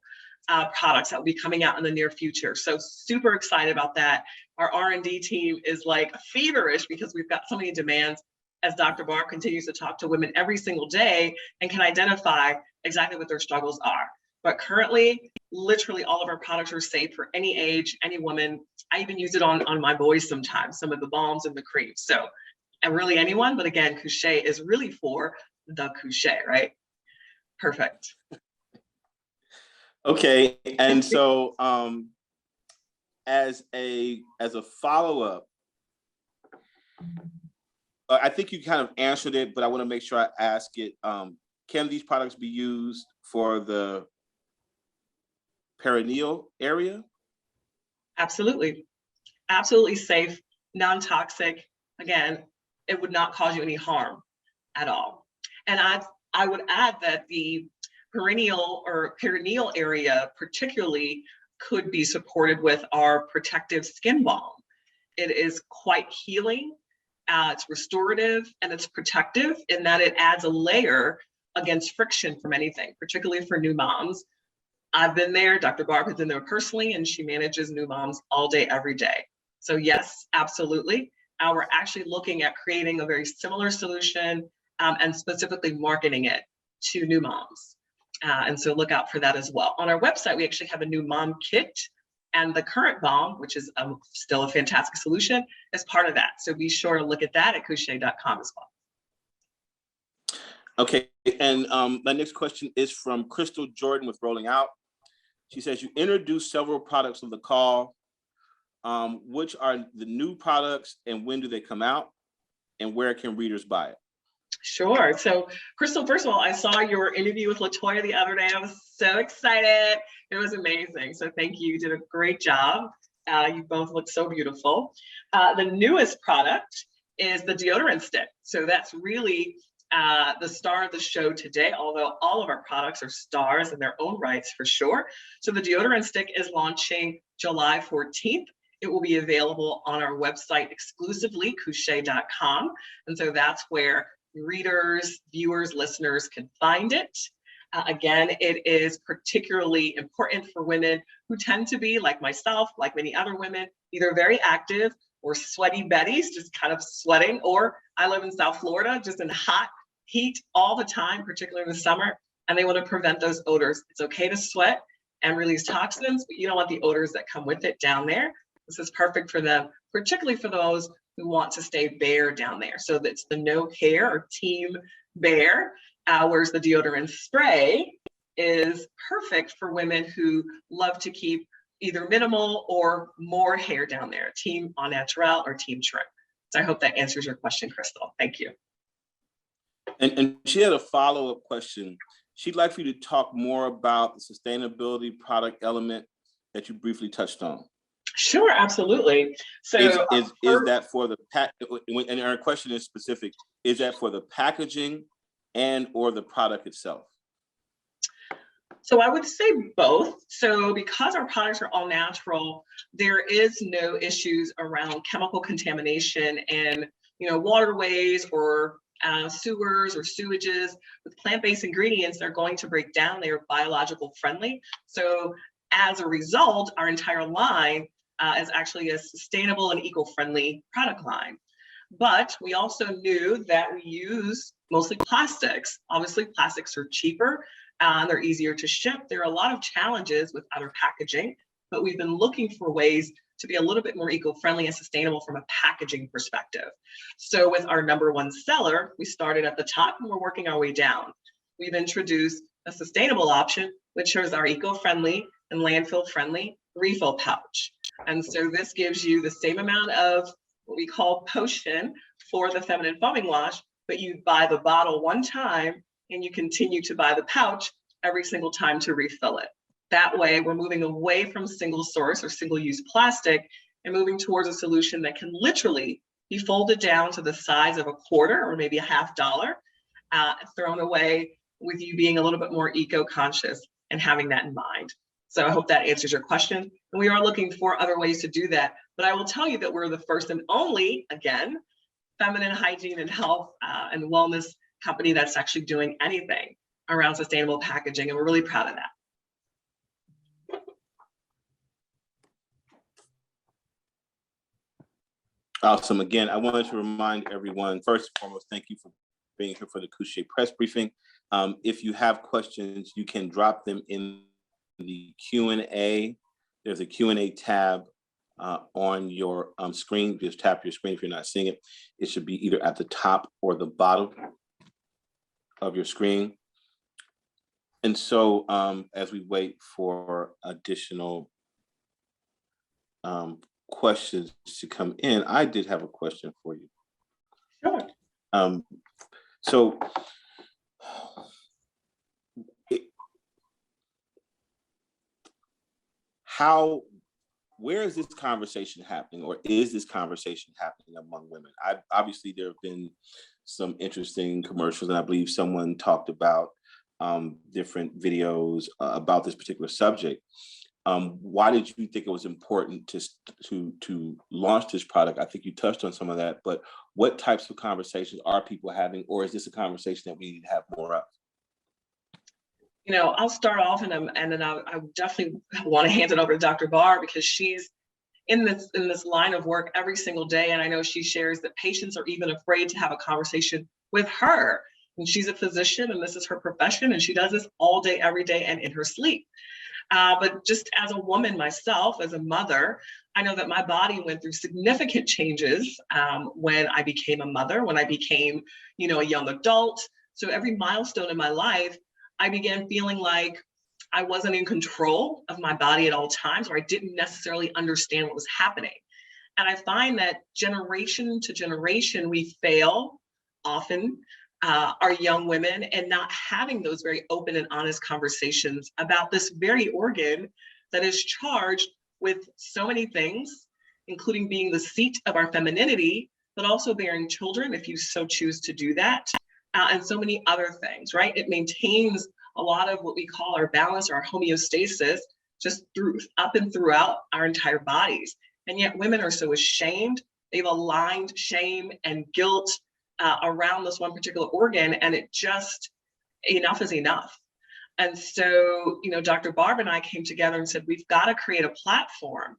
products that will be coming out in the near future. So super excited about that. Our R&D team is like feverish because we've got so many demands, as Dr. Barr continues to talk to women every single day and can identify exactly what their struggles are. But currently, literally all of our products are safe for any age, any woman. I even use it on my boys sometimes, some of the balms and the creams. So, and really anyone, but again, Kushae is really for the Kushae, right? Perfect. Okay, and so as a follow-up, I think you kind of answered it, but I want to make sure I ask it. Can these products be used for the perineal area? Absolutely. Absolutely safe, non-toxic. Again, it would not cause you any harm at all. And I would add that the perineal or perineal area particularly could be supported with our protective skin balm. It is quite healing, it's restorative, and it's protective in that it adds a layer against friction from anything, particularly for new moms. I've been there, Dr. Barb has been there personally, and she manages new moms all day, every day. So yes, absolutely. We're actually looking at creating a very similar solution and specifically marketing it to new moms. And so look out for that as well. On our website, we actually have a new mom kit, and the current balm, which is still a fantastic solution, is part of that. So be sure to look at that at koo-SHAY.com as well. Okay, and my next question is from Crystal Jordan with Rolling Out. She says, you introduced several products on the call. which are the new products and when do they come out, and where can readers buy it? Sure. So, Crystal, first of all, I saw your interview with LeToya the other day. I was so excited. It was amazing. So thank you. You did a great job. You both look so beautiful. The newest product is the Deodorant Stick. So that's really the star of the show today, although all of our products are stars in their own rights for sure. So the Deodorant Stick is launching July 14th. It will be available on our website exclusively, koo-SHAY.com. And so that's where readers, viewers, listeners can find it. Again, it is particularly important for women who tend to be, like myself, like many other women, either very active or sweaty Betties, just kind of sweating, or I live in South Florida, just in hot heat all the time, particularly in the summer, and they want to prevent those odors. It's okay to sweat and release toxins, but you don't want the odors that come with it down there. This is perfect for them, particularly for those who want to stay bare down there. So that's the no hair or team bare, whereas the deodorant spray is perfect for women who love to keep either minimal or more hair down there, team au naturel or team trim. So I hope that answers your question, Crystal. Thank you. And she had a follow-up question. She'd like for you to talk more about the sustainability product element that you briefly touched on. Sure, absolutely. So is that for the pack? And our question is specific. Is that for the packaging and or the product itself? So I would say both. So because our products are all natural, there is no issues around chemical contamination and waterways or sewers or sewages. With plant-based ingredients, they're going to break down. They are biological friendly. So as a result, our entire line is actually a sustainable and eco-friendly product line. But we also knew that we use mostly plastics. Obviously, plastics are cheaper, they're easier to ship. There are a lot of challenges with other packaging, but we've been looking for ways to be a little bit more eco-friendly and sustainable from a packaging perspective. So with our number one seller, we started at the top and we're working our way down. We've introduced a sustainable option, which is our eco-friendly and landfill-friendly refill pouch. And so this gives you the same amount of what we call potion for the feminine foaming wash, but you buy the bottle one time and you continue to buy the pouch every single time to refill it. That way, we're moving away from single source or single-use plastic and moving towards a solution that can literally be folded down to the size of a quarter or maybe a $50, thrown away, with you being a little bit more eco-conscious and having that in mind. So I hope that answers your question. And we are looking for other ways to do that. But I will tell you that we're the first and only, again, feminine hygiene and health and wellness company that's actually doing anything around sustainable packaging. And we're really proud of that. Awesome. Again, I wanted to remind everyone, first and foremost, thank you for being here for the Kushae press briefing. If you have questions, you can drop them in the Q&A. There's a Q&A tab on your screen. Just tap your screen if you're not seeing it. It should be either at the top or the bottom of your screen. And so as we wait for additional questions to come in, I did have a question for you. Sure. So where is this conversation happening, or is this conversation happening among women? Obviously, there have been some interesting commercials, and I believe someone talked about different videos about this particular subject. Why did you think it was important to launch this product? I think you touched on some of that, but what types of conversations are people having, or is this a conversation that we need to have more of? I'll start off and then I definitely want to hand it over to Dr. Barr, because she's in this line of work every single day. And I know she shares that patients are even afraid to have a conversation with her. And she's a physician and this is her profession, and she does this all day, every day, and in her sleep. But just as a woman myself, as a mother, I know that my body went through significant changes when I became a mother, when I became, a young adult. So every milestone in my life, I began feeling like I wasn't in control of my body at all times, or I didn't necessarily understand what was happening. And I find that generation to generation, we fail often, our young women, and not having those very open and honest conversations about this very organ that is charged with so many things, including being the seat of our femininity, but also bearing children if you so choose to do that, and so many other things, right? It maintains a lot of what we call our balance, our homeostasis, just up and throughout our entire bodies. And yet women are so ashamed. They've aligned shame and guilt around this one particular organ, and it just, enough is enough. And so, Dr. Barb and I came together and said, we've got to create a platform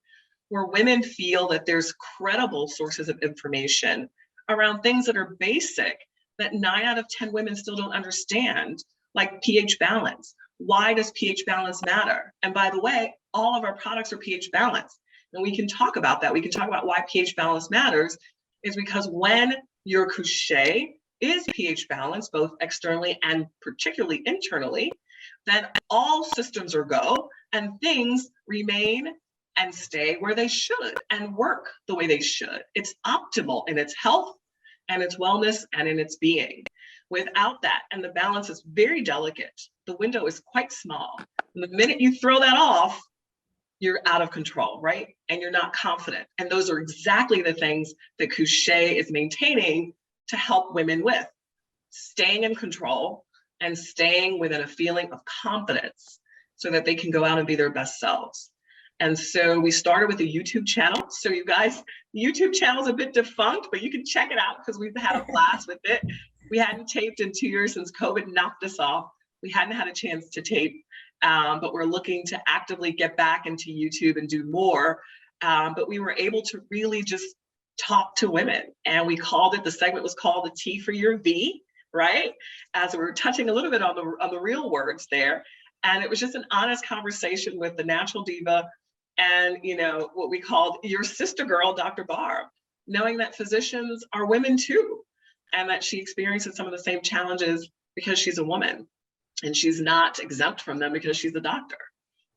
where women feel that there's credible sources of information around things that are basic, that 9 out of 10 women still don't understand, like pH balance. Why does pH balance matter? And by the way, all of our products are pH balanced. And we can talk about that. We can talk about why pH balance matters, is because when your koo-SHAY is pH balanced, both externally and particularly internally, then all systems are go and things remain and stay where they should and work the way they should. It's optimal in its health and its wellness and in its being. Without that, and the balance is very delicate, the window is quite small. And the minute you throw that off, you're out of control, right? And you're not confident. And those are exactly the things that koo-SHAY is maintaining to help women with. Staying in control and staying within a feeling of confidence so that they can go out and be their best selves. And so we started with a YouTube channel. So you guys, the YouTube channel is a bit defunct, but you can check it out because we've had a blast with it. We hadn't taped in 2 years since COVID knocked us off. We hadn't had a chance to tape, but we're looking to actively get back into YouTube and do more. But we were able to really just talk to women. And we called it, the segment was called the T for your V, right? As we were touching a little bit on the real words there. And it was just an honest conversation with the natural diva and, what we called your sister girl, Dr. Barb, knowing that physicians are women too, and that she experiences some of the same challenges because she's a woman, and she's not exempt from them because she's a doctor.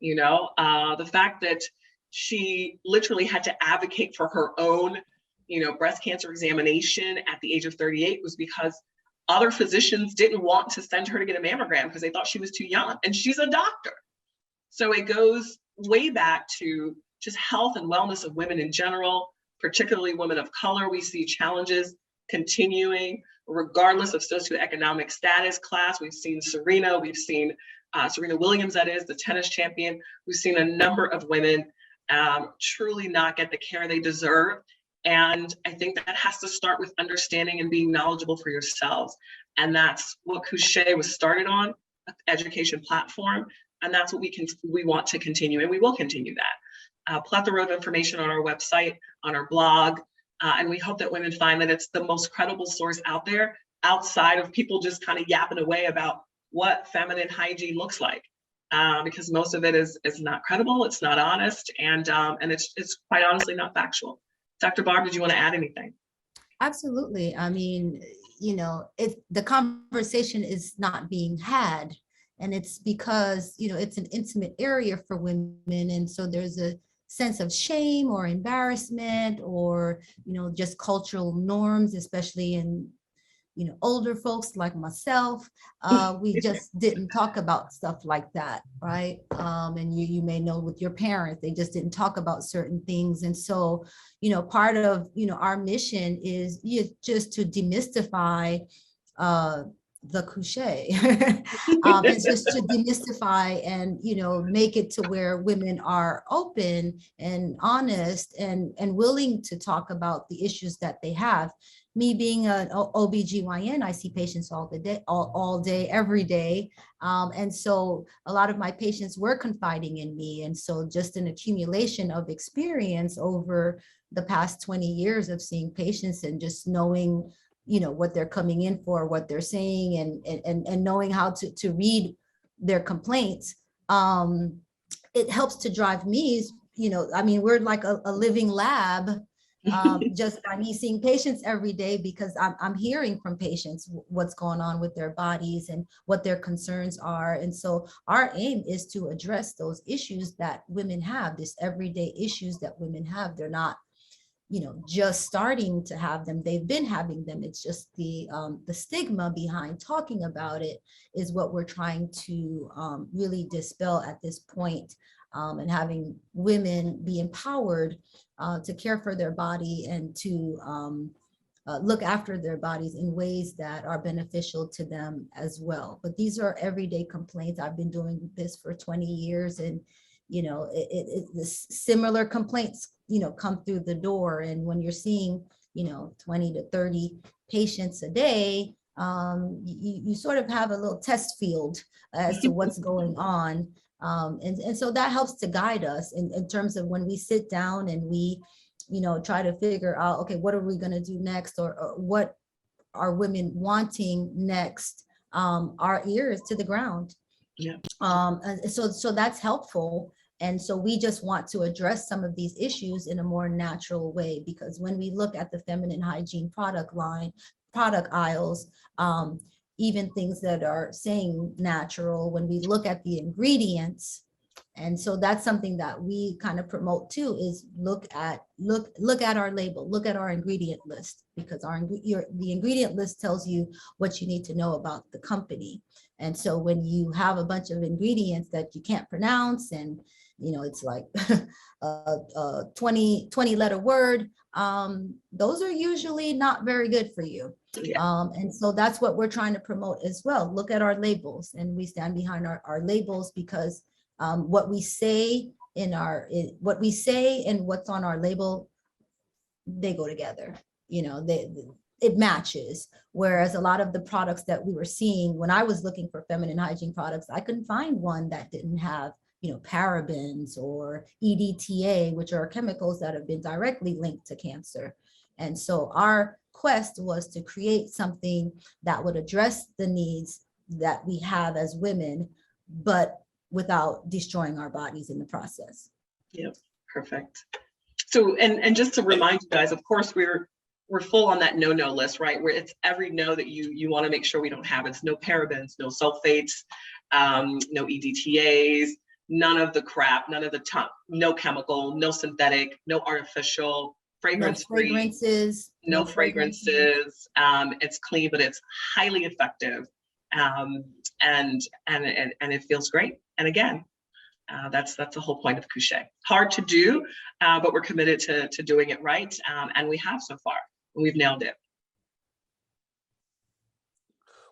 The fact that she literally had to advocate for her own, breast cancer examination at the age of 38 was because other physicians didn't want to send her to get a mammogram because they thought she was too young, and she's a doctor. So it goes way back to just health and wellness of women in general, particularly women of color. We see challenges continuing regardless of socioeconomic status, class. We've seen Serena, we've seen Serena Williams, that is, the tennis champion. We've seen a number of women truly not get the care they deserve. And I think that has to start with understanding and being knowledgeable for yourselves. And that's what koo-SHAY was started on, an education platform. And that's what we want to continue, and we will continue that. Plethora of information on our website, on our blog, and we hope that women find that it's the most credible source out there, outside of people just kind of yapping away about what feminine hygiene looks like, because most of it is not credible, it's not honest, and it's quite honestly not factual. Dr. Barb, did you want to add anything? Absolutely. I mean, the conversation is not being had. And it's because, it's an intimate area for women. And so there's a sense of shame or embarrassment or, just cultural norms, especially in, older folks like myself. We just didn't talk about stuff like that, right? And you may know with your parents, they just didn't talk about certain things. And so, part of, our mission is just to demystify the koo-SHAY. It's just to demystify and make it to where women are open and honest and willing to talk about the issues that they have. Me being an OBGYN, I see patients all day, every day. And so a lot of my patients were confiding in me. And so just an accumulation of experience over the past 20 years of seeing patients and just knowing what they're coming in for, what they're saying, and knowing how to read their complaints. It helps to drive me, we're like a living lab just by me seeing patients every day, because I'm hearing from patients what's going on with their bodies and what their concerns are. And so our aim is to address those issues that women have, this everyday issues that women have. They're not, just starting to have them. They've been having them. It's just the stigma behind talking about it is what we're trying to really dispel at this point, and having women be empowered to care for their body and to look after their bodies in ways that are beneficial to them as well. But these are everyday complaints. I've been doing this for 20 years, and the similar complaints come through the door. And when you're seeing 20 to 30 patients a day, you sort of have a little test field as to what's going on. And so that helps to guide us in terms of when we sit down and we try to figure out, okay, what are we going to do next, or what are women wanting next? Our ear is to the ground. Yeah. And so that's helpful. And so we just want to address some of these issues in a more natural way, because when we look at the feminine hygiene product aisles, even things that are saying natural, when we look at the ingredients. And so that's something that we kind of promote too, is look at our label, look at our ingredient list, because the ingredient list tells you what you need to know about the company. And so when you have a bunch of ingredients that you can't pronounce, and it's like a 20 letter word, those are usually not very good for you. Yeah. And so that's what we're trying to promote as well. Look at our labels, and we stand behind our labels, because what we say and what's on our label, they go together. It matches. Whereas a lot of the products that we were seeing when I was looking for feminine hygiene products, I couldn't find one that didn't have parabens or EDTA, which are chemicals that have been directly linked to cancer. And so our quest was to create something that would address the needs that we have as women, but without destroying our bodies in the process. Yep, perfect. So, and just to remind you guys, of course, we're full on that no list, right? Where it's every no that you want to make sure we don't have. It's no parabens, no sulfates, no EDTAs, none of the crap, none of the no chemical, no synthetic, no artificial, fragrance-free, no fragrances. It's clean, but it's highly effective, and it feels great. And again, that's the whole point of koo-SHAY. Hard to do, but we're committed to doing it right, and we have so far. We've nailed it.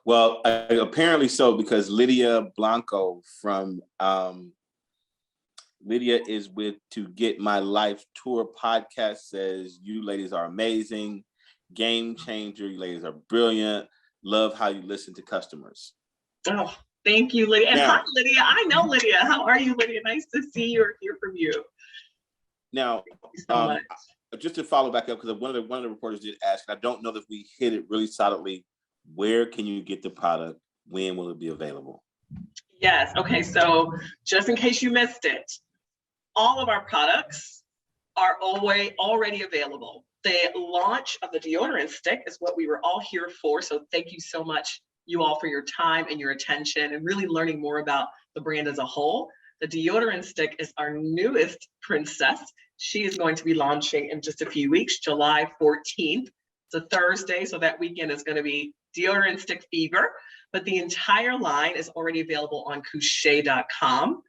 Well, apparently so, because Lydia Blanco from Lydia is with To Get My Life Tour podcast says, you ladies are amazing, game changer. You ladies are brilliant. Love how you listen to customers. Oh, thank you, Lydia. And now, hi, Lydia. I know Lydia. How are you, Lydia? Nice to see you or hear from you. Now, So just to follow back up, because one of the reporters did ask, and I don't know if we hit it really solidly. Where can you get the product? When will it be available? Yes. Okay. So just in case you missed it, all of our products are already available. The launch of the Deodorant Stick is what we were all here for. So thank you so much, you all, for your time and your attention and really learning more about the brand as a whole. The Deodorant Stick is our newest princess. She is going to be launching in just a few weeks, July 14th. It's a Thursday, so that weekend is going to be Deodorant Stick Fever. But the entire line is already available on koo-SHAY.com,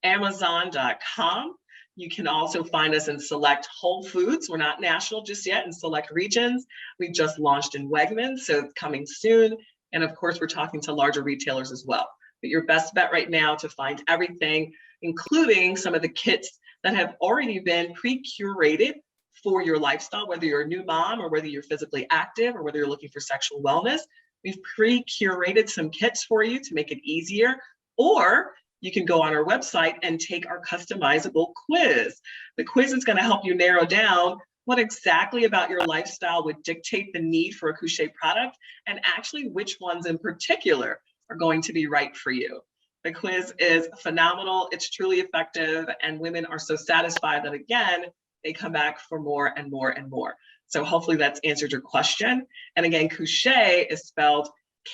Amazon.com. You can also find us in select Whole Foods. We're not national just yet, in select regions. We just launched in Wegmans, so it's coming soon. And of course, we're talking to larger retailers as well. But your best bet right now to find everything, including some of the kits that have already been pre-curated for your lifestyle, whether you're a new mom or whether you're physically active or whether you're looking for sexual wellness. We've pre-curated some kits for you to make it easier, or you can go on our website and take our customizable quiz. The quiz is going to help you narrow down what exactly about your lifestyle would dictate the need for a koo-SHAY product, and actually which ones in particular are going to be right for you. The quiz is phenomenal. It's truly effective, and women are so satisfied that, again, they come back for more and more and more. So hopefully that's answered your question. And again, Kushae is spelled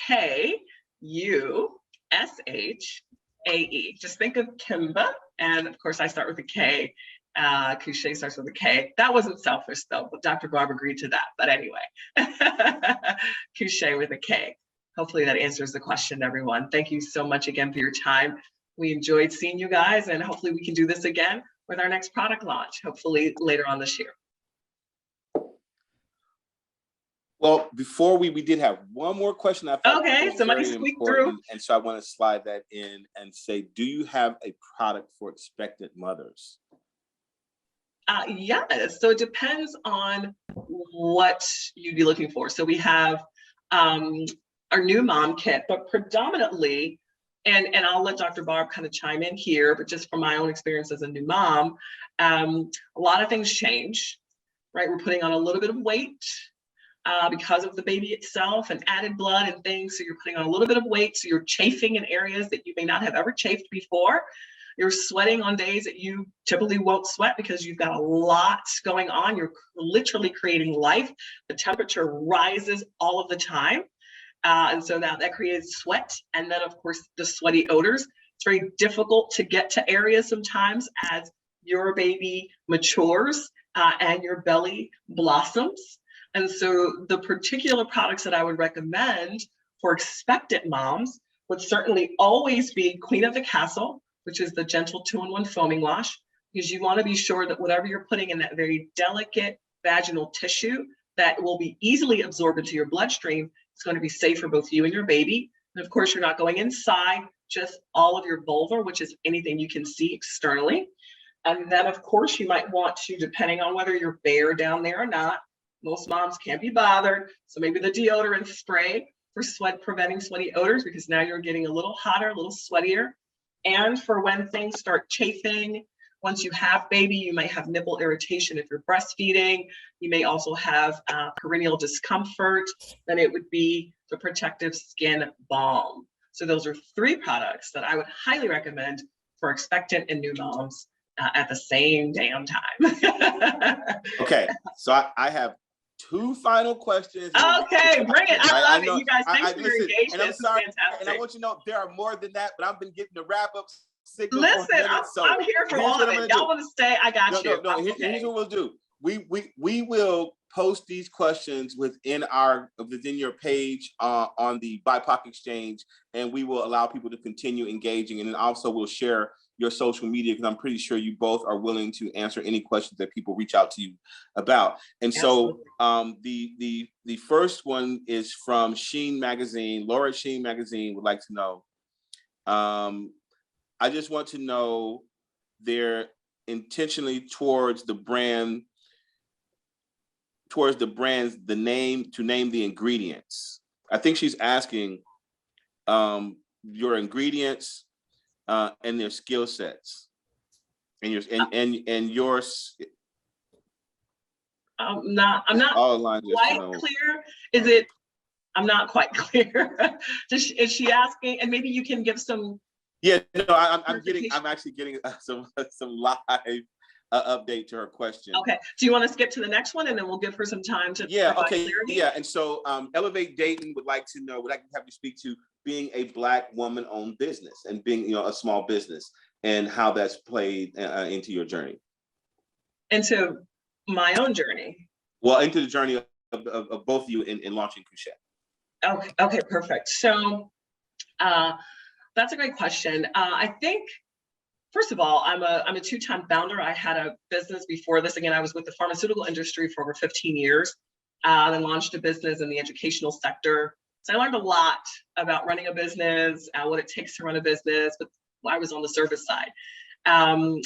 K-U-S-H-A-E. Just think of Kimba, and of course I start with a K. Kushae starts with a K. That wasn't selfish though, but Dr. Barb agreed to that. But anyway, Kushae with a K. Hopefully that answers the question, everyone. Thank you so much again for your time. We enjoyed seeing you guys, and hopefully we can do this again with our next product launch, hopefully later on this year. Well, before we did have one more question. I thought okay, somebody squeaked through. And so I want to slide that in and say, do you have a product for expectant mothers? Yes, so it depends on what you'd be looking for. So we have our new mom kit, but predominantly, and I'll let Dr. Barb kind of chime in here, but just from my own experience as a new mom, a lot of things change, right? We're putting on a little bit of weight because of the baby itself and added blood and things. So you're putting on a little bit of weight. So you're chafing in areas that you may not have ever chafed before. You're sweating on days that you typically won't sweat because you've got a lot going on. You're literally creating life. The temperature rises all of the time. And so now that creates sweat. And then of course, the sweaty odors. It's very difficult to get to areas sometimes as your baby matures and your belly blossoms. And so the particular products that I would recommend for expectant moms would certainly always be Queen of the Castle, which is the gentle 2-in-1 foaming wash, because you want to be sure that whatever you're putting in that very delicate vaginal tissue that will be easily absorbed into your bloodstream, it's going to be safe for both you and your baby. And of course, you're not going inside, just all of your vulva, which is anything you can see externally. And then of course, you might want to, depending on whether you're bare down there or not, most moms can't be bothered. So maybe the deodorant spray for preventing sweaty odors, because now you're getting a little hotter, a little sweatier. And for when things start chafing, once you have baby, you might have nipple irritation if you're breastfeeding. You may also have perineal discomfort. Then it would be the protective skin balm. So those are 3 products that I would highly recommend for expectant and new moms at the same damn time. Okay, so I have 2 final questions. Okay, bring it. I love it. You guys, thanks for your listen, engagement. And I'm sorry, fantastic. and I want you to know there are more than that, but I've been getting the wrap-ups. Listen, I'm here for all of it. Y'all want to stay? I got you. No, here's what we'll do. We will post these questions within your page on the BIPOC Exchange, and we will allow people to continue engaging. And then also we'll share your social media, because I'm pretty sure you both are willing to answer any questions that people reach out to you about. And so the first one is from Sheen Magazine. Laura at Sheen Magazine would like to know, I just want to know their intentionally towards the brand's the name, to name the ingredients. I think she's asking your ingredients and their skill sets and yours. I'm not quite clear. Is it? I'm not quite clear. Is she asking? And maybe you can give some. Yeah, no, I'm actually getting some live update to her question. Okay, do you want to skip to the next one and then we'll give her some time to provide clarity? Yeah, and so Elevate Dayton would like to have you speak to being a Black woman-owned business and being a small business, and how that's played into your journey. Into my own journey. Well, into the journey of both of you in launching koo-SHAY. Okay, perfect. So that's a great question. I think, first of all, I'm a 2-time founder. I had a business before this. Again, I was with the pharmaceutical industry for over 15 years, then launched a business in the educational sector. So I learned a lot about running a business, what it takes to run a business, but I was on the service side.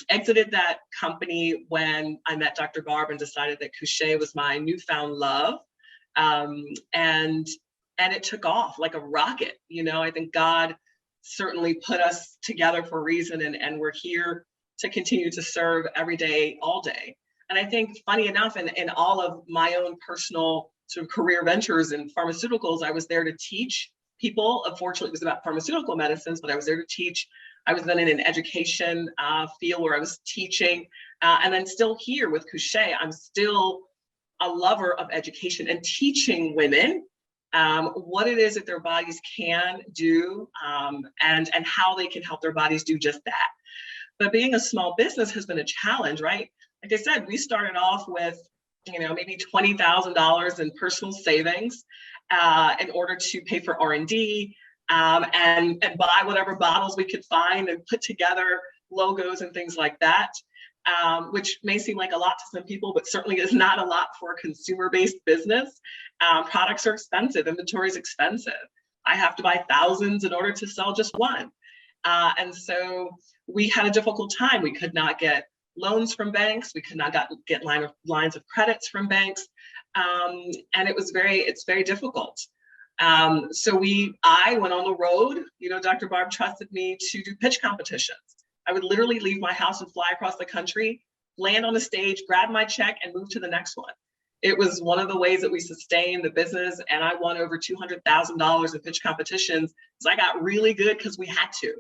Exited that company when I met Dr. Barb and decided that koo-SHAY was my newfound love. And it took off like a rocket. I think God certainly put us together for a reason, and we're here to continue to serve every day, all day. And I think, funny enough, in all of my own personal sort of career ventures in pharmaceuticals, I was there to teach people. Unfortunately, it was about pharmaceutical medicines, but I was there to teach. I was then in an education field where I was teaching, and then still here with Kushae. I'm still a lover of education and teaching women what it is that their bodies can do, and how they can help their bodies do just that. But being a small business has been a challenge, right? Like I said, we started off with, maybe $20,000 in personal savings in order to pay for R&D, and buy whatever bottles we could find and put together logos and things like that, which may seem like a lot to some people, but certainly is not a lot for a consumer-based business. Products are expensive, inventory is expensive. I have to buy thousands in order to sell just one. And so we had a difficult time. We could not get loans from banks. We could not get lines of credits from banks. And it's very difficult. So I went on the road. Dr. Barb trusted me to do pitch competitions. I would literally leave my house and fly across the country, land on the stage, grab my check, and move to the next one. It was one of the ways that we sustained the business, and I won over $200,000 in pitch competitions because I got really good because we had to,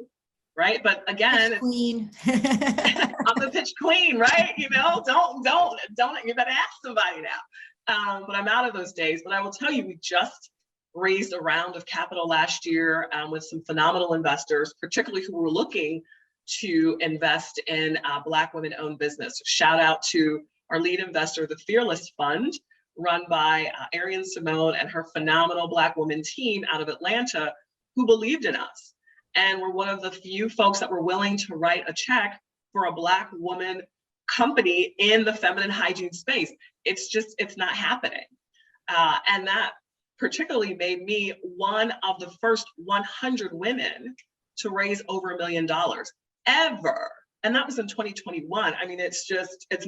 right? But again, pitch queen. I'm the pitch queen, right? Don't. You better ask somebody now. But I'm out of those days. But I will tell you, we just raised a round of capital last year with some phenomenal investors, particularly who were looking to invest in Black women-owned business. Shout out to our lead investor, the Fearless Fund, run by Arian Simone and her phenomenal Black woman team out of Atlanta, who believed in us. And we're one of the few folks that were willing to write a check for a Black woman company in the feminine hygiene space. It's not happening. And that particularly made me one of the first 100 women to raise over $1 million ever. And that was in 2021. I mean, it's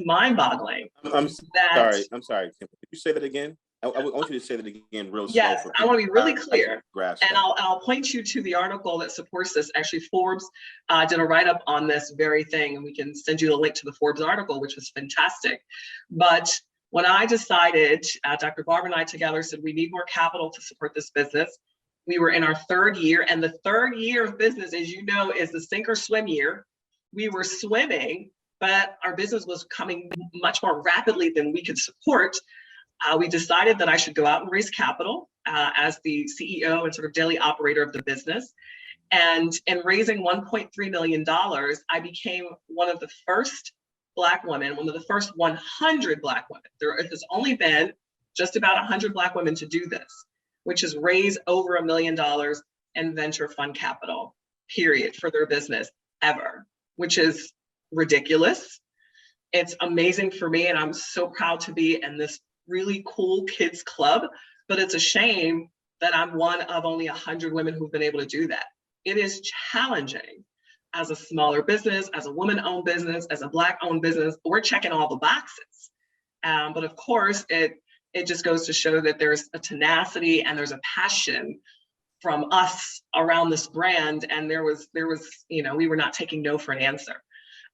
mind-boggling. I'm sorry, Kim. Could you say that again? I want you to say that again real slow. Yes, I want to be really clear. And I'll point you to the article that supports this. Actually, Forbes did a write-up on this very thing, and we can send you a link to the Forbes article, which was fantastic. But when I decided, Dr. Barb and I together said we need more capital to support this business. We were in our third year, and the third year of business, as you know, is the sink or swim year. We were swimming, but our business was coming much more rapidly than we could support. We decided that I should go out and raise capital as the CEO and sort of daily operator of the business. And in raising $1.3 million, I became one of the first Black women, one of the first 100 Black women. There has only been just about 100 Black women to do this, which is raise over $1 million in venture fund capital, period, for their business ever, which is ridiculous. It's amazing for me, and I'm so proud to be in this really cool kids club, but it's a shame that I'm one of only 100 women who've been able to do that. It is challenging as a smaller business, as a woman-owned business, as a Black-owned business. We're checking all the boxes. But of course, it just goes to show that there's a tenacity and there's a passion from us around this brand. And there was, we were not taking no for an answer.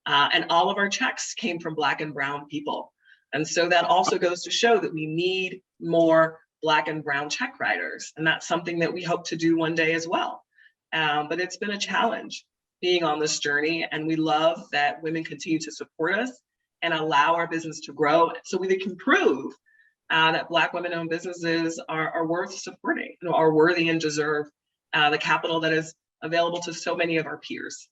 And all of our checks came from Black and brown people. And so that also goes to show that we need more Black and brown check writers. And that's something that we hope to do one day as well. But it's been a challenge being on this journey. And we love that women continue to support us and allow our business to grow so we can prove that Black women-owned businesses are worth supporting, are worthy and deserve the capital that is available to so many of our peers.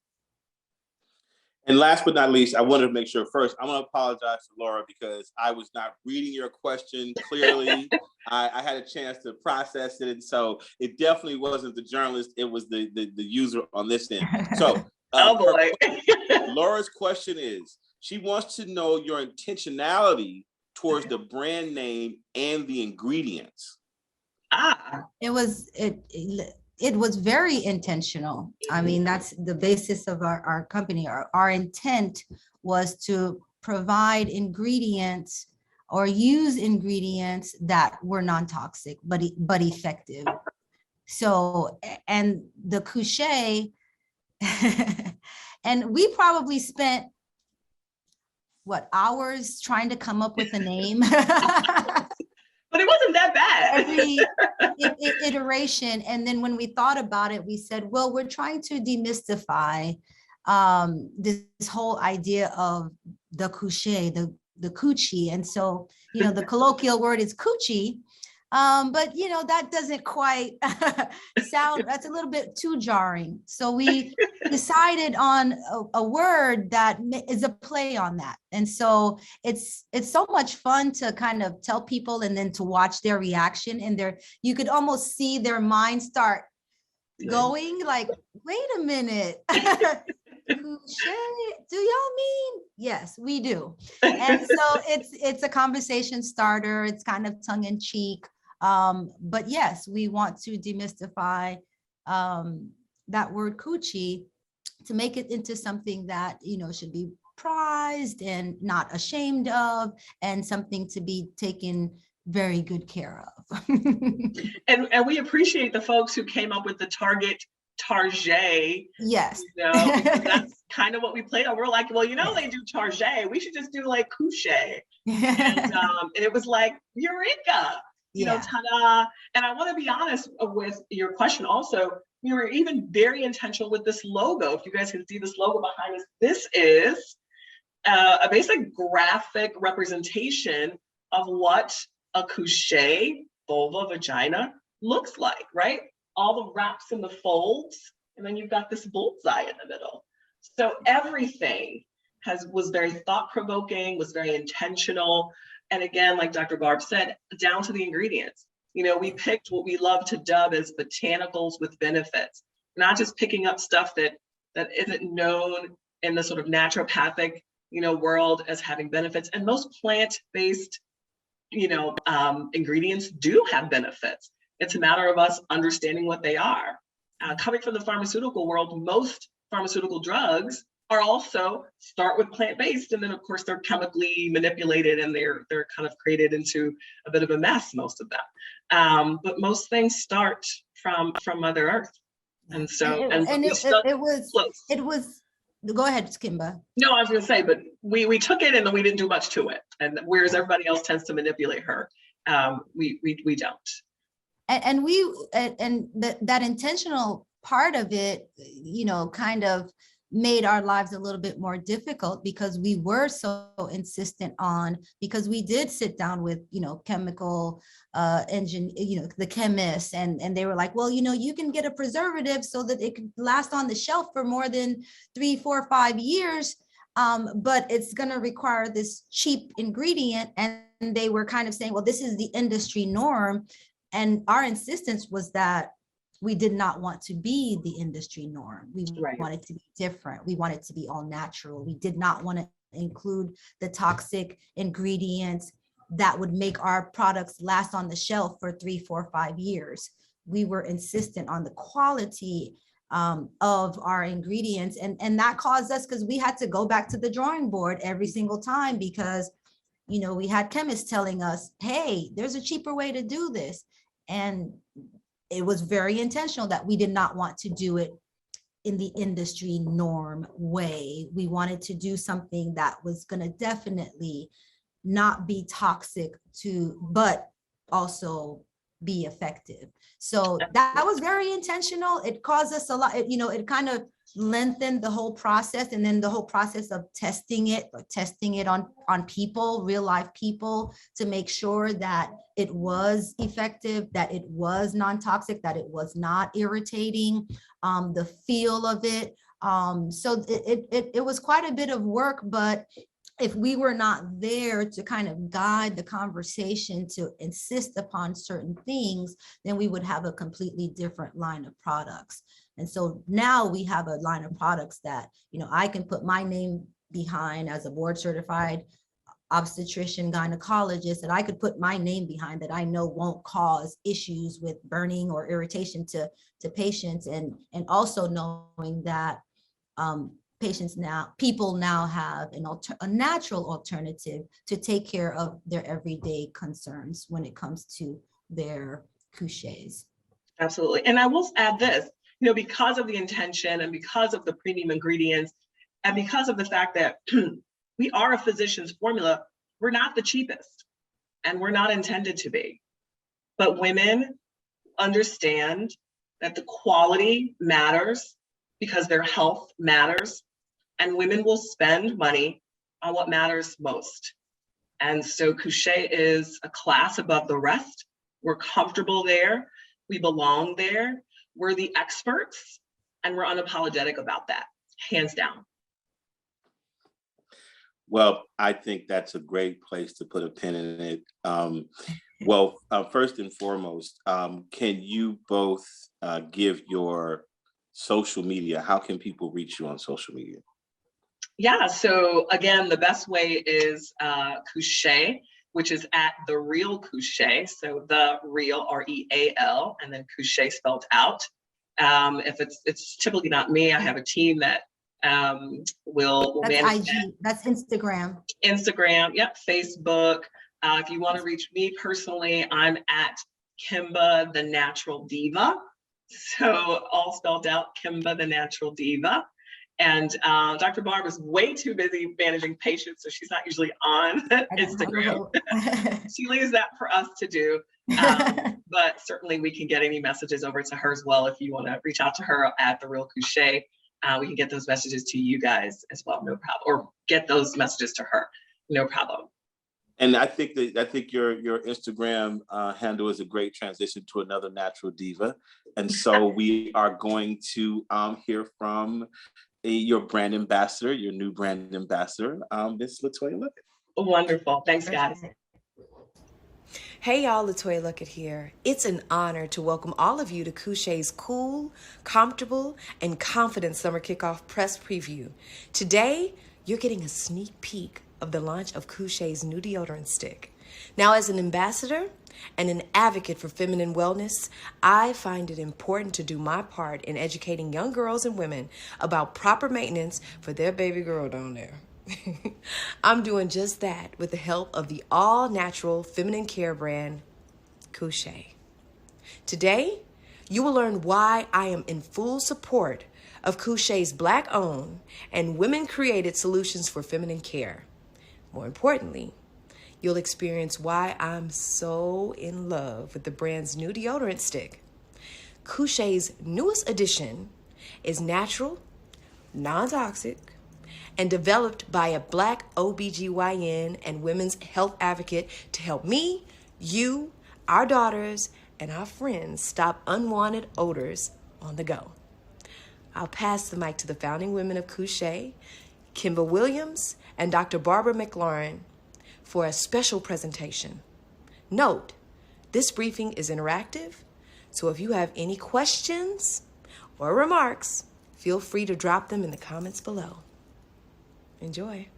And last but not least, I wanted to make sure first, I want to apologize to Laura because I was not reading your question clearly. I had a chance to process it. And so it definitely wasn't the journalist, it was the user on this end. So oh boy. Laura's question is, she wants to know your intentionality towards the brand name and the ingredients. It was very intentional. I mean, that's the basis of our company. Our intent was to provide ingredients or use ingredients that were non-toxic, but effective. So, and the koo-SHAY, and we probably spent, hours trying to come up with a name? But it wasn't that bad. Every iteration. And then when we thought about it, we said, well, we're trying to demystify this whole idea of the koo-SHAY, the coochie. And so, you know, the colloquial word is coochie. But, you know, that doesn't quite sound, that's a little bit too jarring. So we decided on a word that is a play on that. And so it's so much fun to kind of tell people and then to watch their reaction, and you could almost see their mind start going like, wait a minute. Kushae, do y'all mean? Yes, we do. And so it's a conversation starter. It's kind of tongue in cheek. But yes, we want to demystify that word coochie to make it into something that, you know, should be prized and not ashamed of, and something to be taken very good care of. and we appreciate the folks who came up with the Target. Yes. You know, that's kind of what we played on. We're like, well, you know, they do Target. We should just do like Kushae. And it was like, eureka, you know, ta-da. And I want to be honest with your question also. We were even very intentional with this logo. If you guys can see this logo behind us, this is a basic graphic representation of what a Kushae vulva vagina looks like, right? All the wraps and the folds, and then you've got this bullseye in the middle. So everything was very thought-provoking, was very intentional. And again, like Dr. Barb said, down to the ingredients. You know, we picked what we love to dub as botanicals with benefits, not just picking up stuff that isn't known in the sort of naturopathic, you know, world as having benefits. And most plant-based, you know, ingredients do have benefits. It's a matter of us understanding what they are. Coming from the pharmaceutical world, most pharmaceutical drugs are also start with plant-based, and then of course they're chemically manipulated and they're kind of created into a bit of a mess, most of them. But most things start from Mother Earth. And so it was go ahead, Kimba. No, I was gonna say, but we took it and then we didn't do much to it. And whereas everybody else tends to manipulate her, we don't. And that intentional part of it, you know, kind of made our lives a little bit more difficult, because we were so insistent on, because we did sit down with, you know, chemical the chemists, and they were like, well, you know, you can get a preservative so that it could last on the shelf for more than 3, 4, 5 years. But it's going to require this cheap ingredient. And they were kind of saying, well, this is the industry norm. And our insistence was that we did not want to be the industry norm. We wanted to be different. We wanted to be all natural. We did not want to include the toxic ingredients that would make our products last on the shelf for 3, 4, 5 years. We were insistent on the quality of our ingredients. And that caused us, because we had to go back to the drawing board every single time, because, you know, we had chemists telling us, hey, there's a cheaper way to do this. And it was very intentional that we did not want to do it in the industry norm way. We wanted to do something that was going to definitely not be toxic but also be effective. So that was very intentional. It caused us a lot, it kind of lengthened the whole process, and then the whole process of testing it on people, real life people, to make sure that it was effective, that it was non-toxic, that it was not irritating, the feel of it. So it was quite a bit of work, but if we were not there to kind of guide the conversation to insist upon certain things, then we would have a completely different line of products. And so now we have a line of products that, you know, I can put my name behind as a board certified obstetrician gynecologist, and I could put my name behind that I know won't cause issues with burning or irritation to patients, and also knowing that people now have a natural alternative to take care of their everyday concerns when it comes to their koo-SHAYs. Absolutely. And I will add this, you know, because of the intention and because of the premium ingredients, and because of the fact that we are a physician's formula, we're not the cheapest, and we're not intended to be. but women understand that the quality matters because their health matters, and women will spend money on what matters most. And so koo-SHAY is a class above the rest. We're comfortable there. We belong there. We're the experts, and we're unapologetic about that, hands down. Well, I think that's a great place to put a pin in it. First and foremost, can you both give your social media? How can people reach you on social media? Yeah, so again, the best way is koo-SHAY, which is at The Real Kushae. So The Real, R-E-A-L, and then koo-SHAY spelled out. If it's typically not me, I have a team that will That's manage IG, that's Instagram. Instagram, yep, Facebook. If you want to reach me personally, I'm at Kimba the Natural Diva. So all spelled out, Kimba the Natural Diva. And Dr. Barb is way too busy managing patients, so she's not usually on Instagram. She leaves that for us to do. But certainly we can get any messages over to her as well. If you want to reach out to her at The Real Kushae, we can get those messages to you guys as well, no problem. Or get those messages to her, no problem. And I think your Instagram handle is a great transition to another natural diva. And so we are going to hear from your brand ambassador, your new brand ambassador, Miss LeToya Luckett. Wonderful. Thanks, guys. Hey y'all, LeToya Luckett here. It's an honor to welcome all of you to Kushae's cool, comfortable, and confident summer kickoff press preview. Today, you're getting a sneak peek of the launch of Kushae's new deodorant stick. Now, as an ambassador and an advocate for feminine wellness, I find it important to do my part in educating young girls and women about proper maintenance for their baby girl down there. I'm doing just that with the help of the all-natural feminine care brand, koo-SHAY. Today, you will learn why I am in full support of koo-SHAY's Black-owned and women-created solutions for feminine care. More importantly, you'll experience why I'm so in love with the brand's new deodorant stick. koo-SHAY's newest addition is natural, non-toxic, and developed by a Black OBGYN and women's health advocate to help me, you, our daughters, and our friends stop unwanted odors on the go. I'll pass the mic to the founding women of koo-SHAY, Kimba Williams and Dr. Barbaraclaren, for a special presentation. Note, this briefing is interactive, so if you have any questions or remarks, feel free to drop them in the comments below. Enjoy.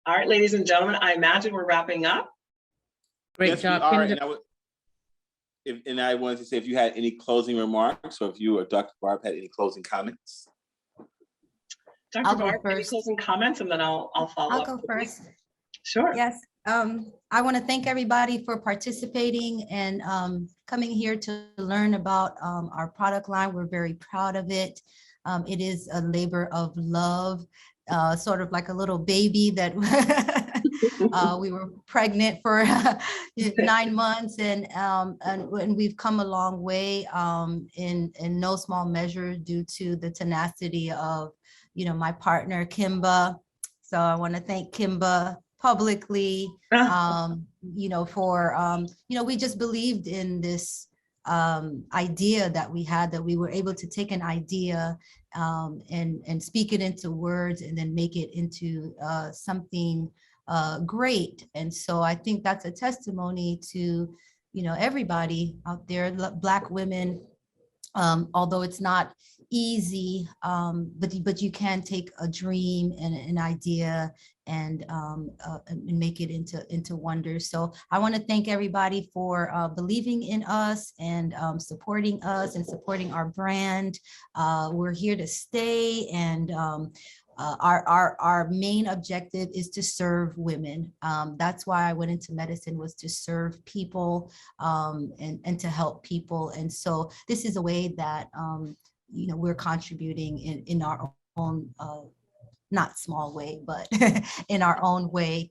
All right, ladies and gentlemen, I imagine we're wrapping up. Great job. All right, and I wanted to say if you had any closing remarks, or if you or Dr. Barb had any closing comments. Dr. Barb, any closing comments, and then I'll follow up. I'll go first. Sure. Yes. I want to thank everybody for participating and coming here to learn about our product line. We're very proud of it. It is a labor of love, sort of like a little baby that we were pregnant for 9 months, and we've come a long way in no small measure due to the tenacity of, my partner, Kimba. So I want to thank Kimba publicly, for, we just believed in this idea that we had, that we were able to take an idea and speak it into words and then make it into something great. And so I think that's a testimony to, everybody out there, Black women, although it's not easy, but you can take a dream and an idea and make it into wonders. So I want to thank everybody for believing in us and supporting us and supporting our brand. We're here to stay, and our main objective is to serve women. That's why I went into medicine, was to serve people and to help people. And so this is a way that we're contributing in our own not small way, but in our own way.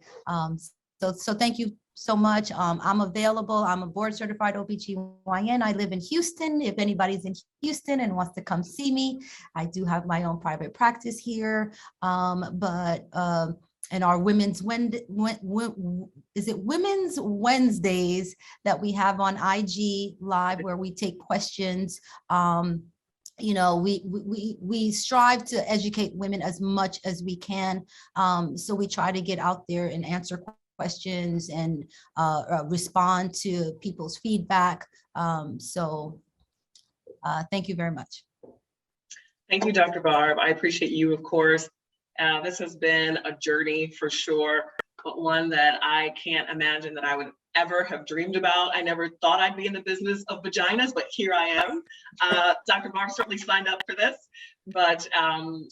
So thank you so much. I'm available. I'm a board certified OBGYN. I live in Houston. If anybody's in Houston and wants to come see me, I do have my own private practice here. And our Women's Wednesdays that we have on IG Live, where we take questions. You know, we strive to educate women as much as we can. So we try to get out there and answer questions and respond to people's feedback. Thank you very much. Thank you, Dr. Barb. I appreciate you, of course. This has been a journey for sure, but one that I can't imagine that I would ever have dreamed about. I never thought I'd be in the business of vaginas, but here I am. Dr. Barb certainly signed up for this, but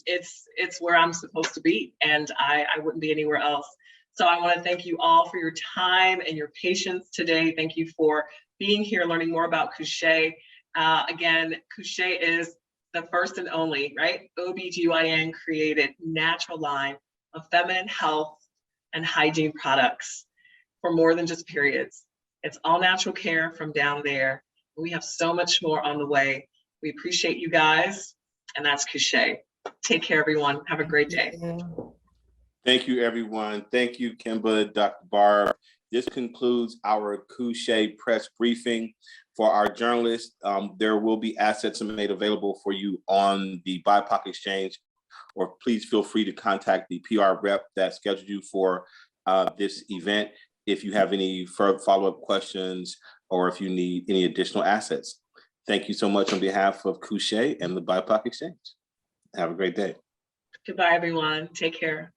it's where I'm supposed to be, and I wouldn't be anywhere else. So I want to thank you all for your time and your patience today. Thank you for being here, learning more about Kushae. Again, Kushae is the first and only, right, OBGYN created natural line of feminine health and hygiene products for more than just periods. It's all natural care from down there. We have so much more on the way. We appreciate you guys, and that's Kushae. Take care, everyone. Have a great day. Thank you, everyone. Thank you, Kimba, Dr. Barb. This concludes our Kushae press briefing. For our journalists, there will be assets made available for you on the BIPOC exchange, or please feel free to contact the PR rep that scheduled you for this event if you have any follow-up questions or if you need any additional assets. Thank you so much on behalf of Kushae and the BIPOC exchange. Have a great day. Goodbye, everyone. Take care.